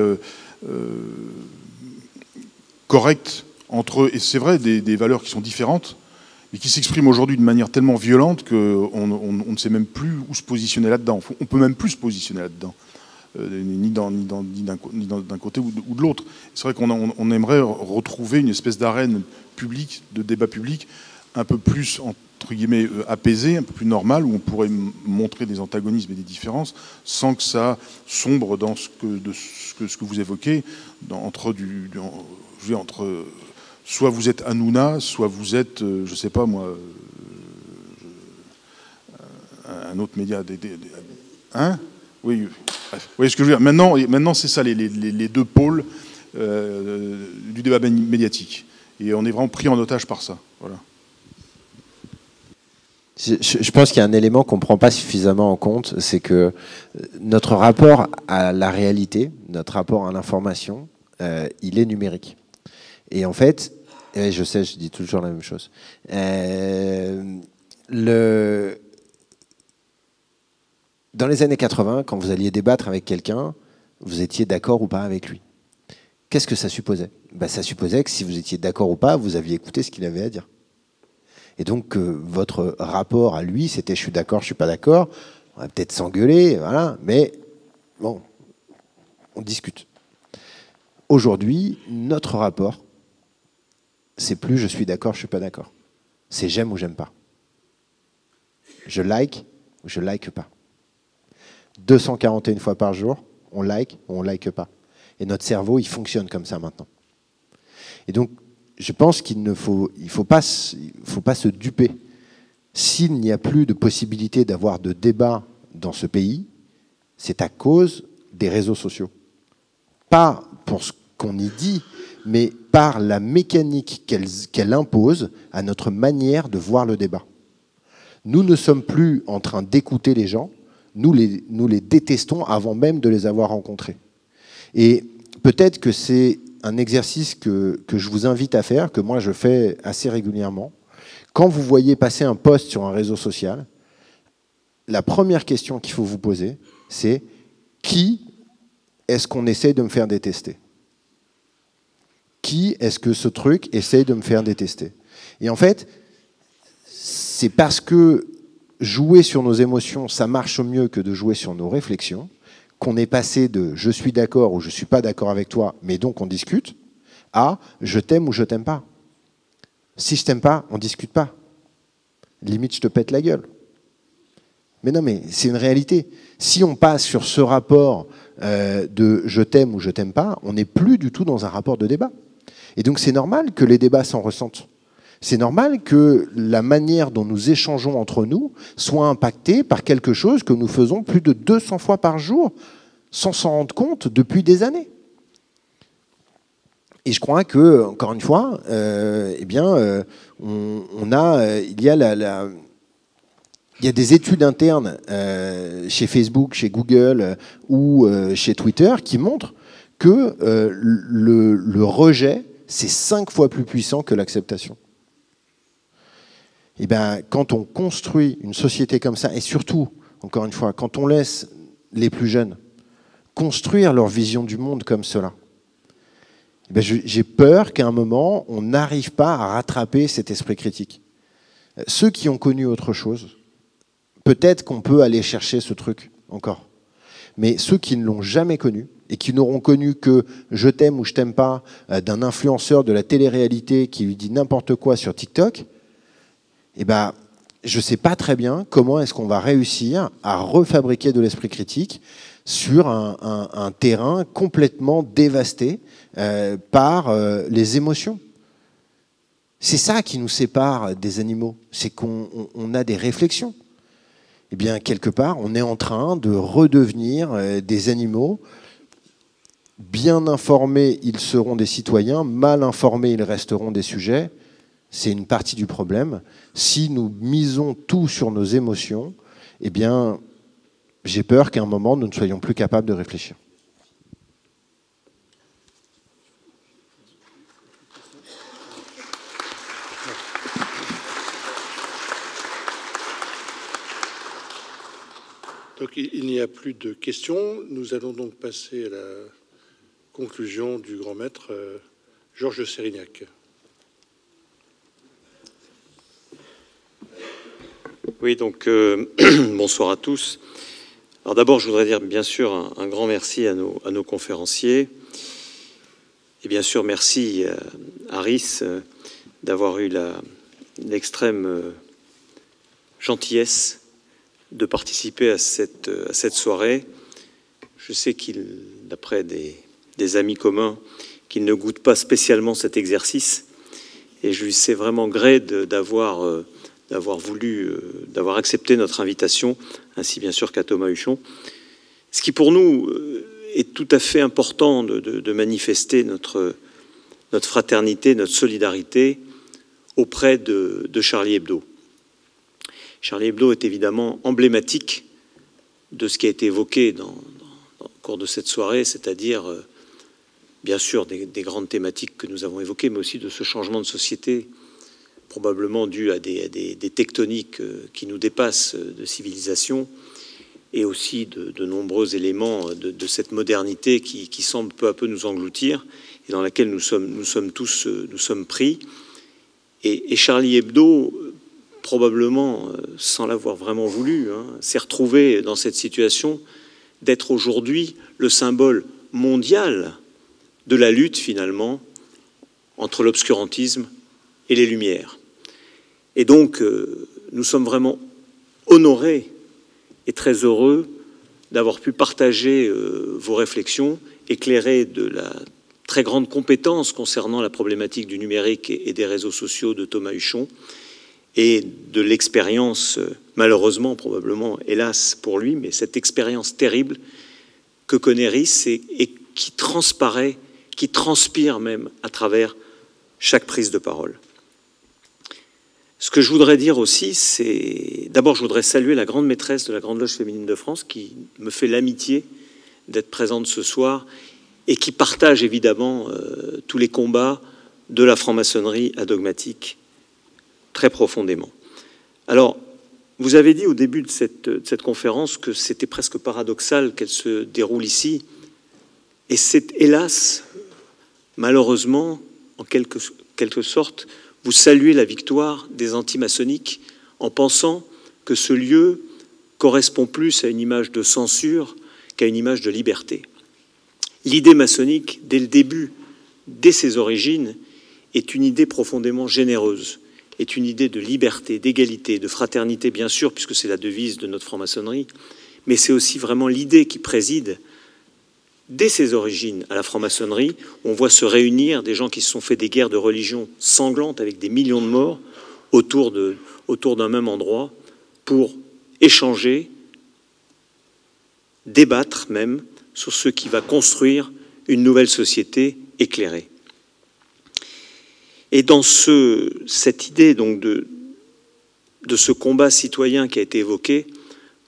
correct entre eux. Et c'est vrai, des valeurs qui sont différentes, mais qui s'expriment aujourd'hui d'une manière tellement violente qu'on ne sait même plus où se positionner là-dedans. On ne peut même plus se positionner là-dedans, ni d'un côté ou de l'autre. C'est vrai qu'on aimerait retrouver une espèce d'arène publique, de débat public, un peu plus, entre guillemets, apaisé, un peu plus normal, où on pourrait montrer des antagonismes et des différences, sans que ça sombre dans ce que vous évoquez, entre soit vous êtes Hanouna, soit vous êtes, je sais pas moi, un autre média. Hein? Oui, bref. Vous voyez ce que je veux dire. Maintenant c'est ça, les deux pôles du débat médiatique. Et on est vraiment pris en otage par ça. Voilà. Je pense qu'il y a un élément qu'on ne prend pas suffisamment en compte, c'est que notre rapport à la réalité, notre rapport à l'information, il est numérique. Et en fait, je sais, je dis toujours la même chose. Dans les années 80, quand vous alliez débattre avec quelqu'un, vous étiez d'accord ou pas avec lui. Qu'est-ce que ça supposait? Ça supposait que si vous étiez d'accord ou pas, vous aviez écouté ce qu'il avait à dire. Et donc, votre rapport à lui, c'était je suis d'accord, je suis pas d'accord, on va peut-être s'engueuler, voilà, mais bon, on discute. Aujourd'hui, notre rapport, c'est plus je suis d'accord, je suis pas d'accord. C'est j'aime ou j'aime pas. Je like ou je like pas. 241 fois par jour, on like ou on like pas. Et notre cerveau, il fonctionne comme ça maintenant. Et donc, je pense qu'il ne faut pas se duper. S'il n'y a plus de possibilité d'avoir de débat dans ce pays, c'est à cause des réseaux sociaux. Pas pour ce qu'on y dit, mais par la mécanique qu'elle impose à notre manière de voir le débat. Nous ne sommes plus en train d'écouter les gens, nous les détestons avant même de les avoir rencontrés. Et peut-être que c'est un exercice que je vous invite à faire, que moi je fais assez régulièrement. Quand vous voyez passer un post sur un réseau social, la première question qu'il faut vous poser, c'est qui est-ce qu'on essaye de me faire détester? Qui est-ce que ce truc essaye de me faire détester? Et en fait, c'est parce que jouer sur nos émotions, ça marche mieux que de jouer sur nos réflexions, qu'on est passé de « je suis d'accord » ou « je ne suis pas d'accord avec toi, mais donc on discute » à « je t'aime ou je t'aime pas ». Si je t'aime pas, on ne discute pas. Limite, je te pète la gueule. Mais non, mais c'est une réalité. Si on passe sur ce rapport de « je t'aime ou je t'aime pas », on n'est plus du tout dans un rapport de débat. Et donc c'est normal que les débats s'en ressentent. C'est normal que la manière dont nous échangeons entre nous soit impactée par quelque chose que nous faisons plus de 200 fois par jour sans s'en rendre compte depuis des années. Et je crois que, encore une fois, il y a des études internes chez Facebook, chez Google ou chez Twitter qui montrent que le rejet, c'est 5 fois plus puissant que l'acceptation. Et bien, quand on construit une société comme ça, et surtout encore une fois, quand on laisse les plus jeunes construire leur vision du monde comme cela, eh bien, j'ai peur qu'à un moment, on n'arrive pas à rattraper cet esprit critique. Ceux qui ont connu autre chose, peut-être qu'on peut aller chercher ce truc encore. Mais ceux qui ne l'ont jamais connu, et qui n'auront connu que « je t'aime » ou « je t'aime pas » d'un influenceur de la télé-réalité qui lui dit n'importe quoi sur TikTok, eh ben, je ne sais pas très bien comment est-ce qu'on va réussir à refabriquer de l'esprit critique sur un terrain complètement dévasté par les émotions. C'est ça qui nous sépare des animaux, c'est qu'on a des réflexions. Eh bien, quelque part, on est en train de redevenir des animaux. Bien informés, ils seront des citoyens. Mal informés, ils resteront des sujets. C'est une partie du problème. Si nous misons tout sur nos émotions, eh bien, j'ai peur qu'à un moment, nous ne soyons plus capables de réfléchir. Donc, il n'y a plus de questions. Nous allons donc passer à la conclusion du grand maître Georges Sérignac. Oui, donc bonsoir à tous. Alors d'abord, je voudrais dire bien sûr un grand merci à nos conférenciers. Et bien sûr, merci à Aris d'avoir eu l'extrême gentillesse de participer à cette soirée. Je sais qu'il, d'après des amis communs, qu'il ne goûte pas spécialement cet exercice. Et je lui sais vraiment gré d'avoir accepté notre invitation, ainsi bien sûr qu'à Thomas Huchon. Ce qui pour nous est tout à fait important de manifester notre fraternité, notre solidarité auprès de Charlie Hebdo. Charlie Hebdo est évidemment emblématique de ce qui a été évoqué au cours de cette soirée, c'est-à-dire bien sûr des grandes thématiques que nous avons évoquées, mais aussi de ce changement de société probablement dû à des tectoniques qui nous dépassent de civilisation, et aussi de nombreux éléments de cette modernité qui semble peu à peu nous engloutir et dans laquelle nous sommes tous pris. Et Charlie Hebdo, probablement sans l'avoir vraiment voulu, s'est retrouvé dans cette situation d'être aujourd'hui le symbole mondial de la lutte finalement entre l'obscurantisme et les Lumières. Et donc, nous sommes vraiment honorés et très heureux d'avoir pu partager vos réflexions, éclairées de la très grande compétence concernant la problématique du numérique et des réseaux sociaux de Thomas Huchon, et de l'expérience, malheureusement, probablement, hélas pour lui, mais cette expérience terrible que connaît Riss et qui transparaît, qui transpire même à travers chaque prise de parole. Ce que je voudrais dire aussi, c'est... D'abord, je voudrais saluer la grande maîtresse de la Grande Loge féminine de France qui me fait l'amitié d'être présente ce soir et qui partage évidemment tous les combats de la franc-maçonnerie adogmatique très profondément. Alors, vous avez dit au début de cette conférence que c'était presque paradoxal qu'elle se déroule ici, et c'est hélas, malheureusement, en quelque sorte, vous saluez la victoire des antimaçonniques en pensant que ce lieu correspond plus à une image de censure qu'à une image de liberté. L'idée maçonnique, dès le début, dès ses origines, est une idée profondément généreuse, est une idée de liberté, d'égalité, de fraternité, bien sûr, puisque c'est la devise de notre franc-maçonnerie, mais c'est aussi vraiment l'idée qui préside, dès ses origines, à la franc-maçonnerie. On voit se réunir des gens qui se sont fait des guerres de religion sanglantes avec des millions de morts autour d'un même endroit pour échanger, débattre même sur ce qui va construire une nouvelle société éclairée. Et dans cette idée donc de ce combat citoyen qui a été évoqué,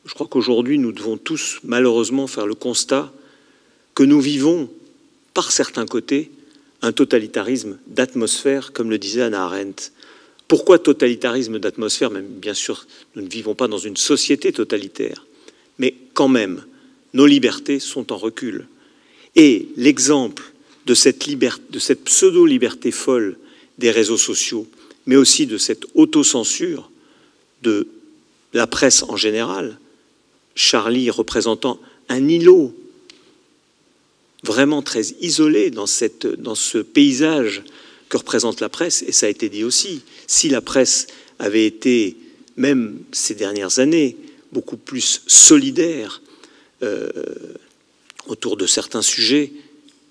je crois qu'aujourd'hui nous devons tous malheureusement faire le constat que nous vivons, par certains côtés, un totalitarisme d'atmosphère, comme le disait Hannah Arendt. Pourquoi totalitarisme d'atmosphère? Même bien sûr, nous ne vivons pas dans une société totalitaire, mais quand même, nos libertés sont en recul. Et l'exemple de cette pseudo-liberté folle des réseaux sociaux, mais aussi de cette autocensure de la presse en général, Charlie représentant un îlot vraiment très isolé dans ce paysage que représente la presse, et ça a été dit aussi, si la presse avait été, même ces dernières années, beaucoup plus solidaire autour de certains sujets,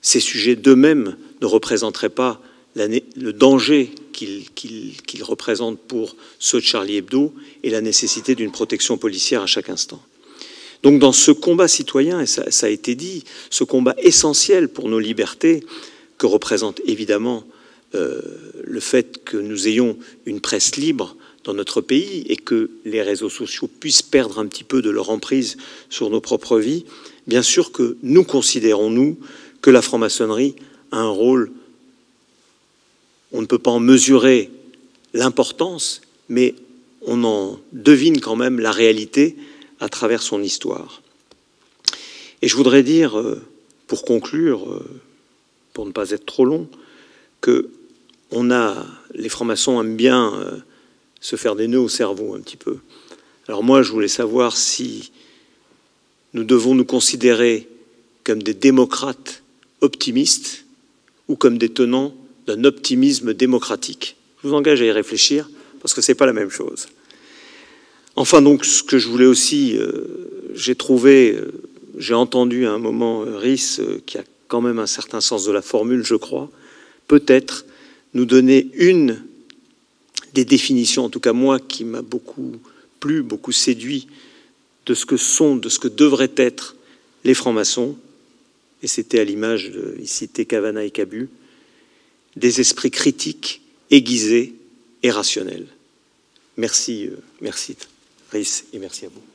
ces sujets d'eux-mêmes ne représenteraient pas le danger qu'ils représentent pour ceux de Charlie Hebdo et la nécessité d'une protection policière à chaque instant. Donc dans ce combat citoyen, et ça a été dit, ce combat essentiel pour nos libertés, que représente évidemment le fait que nous ayons une presse libre dans notre pays et que les réseaux sociaux puissent perdre un petit peu de leur emprise sur nos propres vies, bien sûr que nous considérons, nous, que la franc-maçonnerie a un rôle, on ne peut pas en mesurer l'importance, mais on en devine quand même la réalité à travers son histoire. Et je voudrais dire, pour conclure, pour ne pas être trop long, que les francs-maçons aiment bien se faire des nœuds au cerveau un petit peu. Alors moi, je voulais savoir si nous devons nous considérer comme des démocrates optimistes ou comme des tenants d'un optimisme démocratique. Je vous engage à y réfléchir, parce que ce n'est pas la même chose. Enfin, donc, ce que je voulais aussi, j'ai entendu à un moment Rhys, qui a quand même un certain sens de la formule, je crois, peut-être nous donner une des définitions, en tout cas moi, qui m'a beaucoup plu, beaucoup séduit, de ce que devraient être les francs-maçons, et c'était à l'image, il citait Cavana et Cabu, des esprits critiques, aiguisés et rationnels. Merci, merci Rhys, et merci à vous.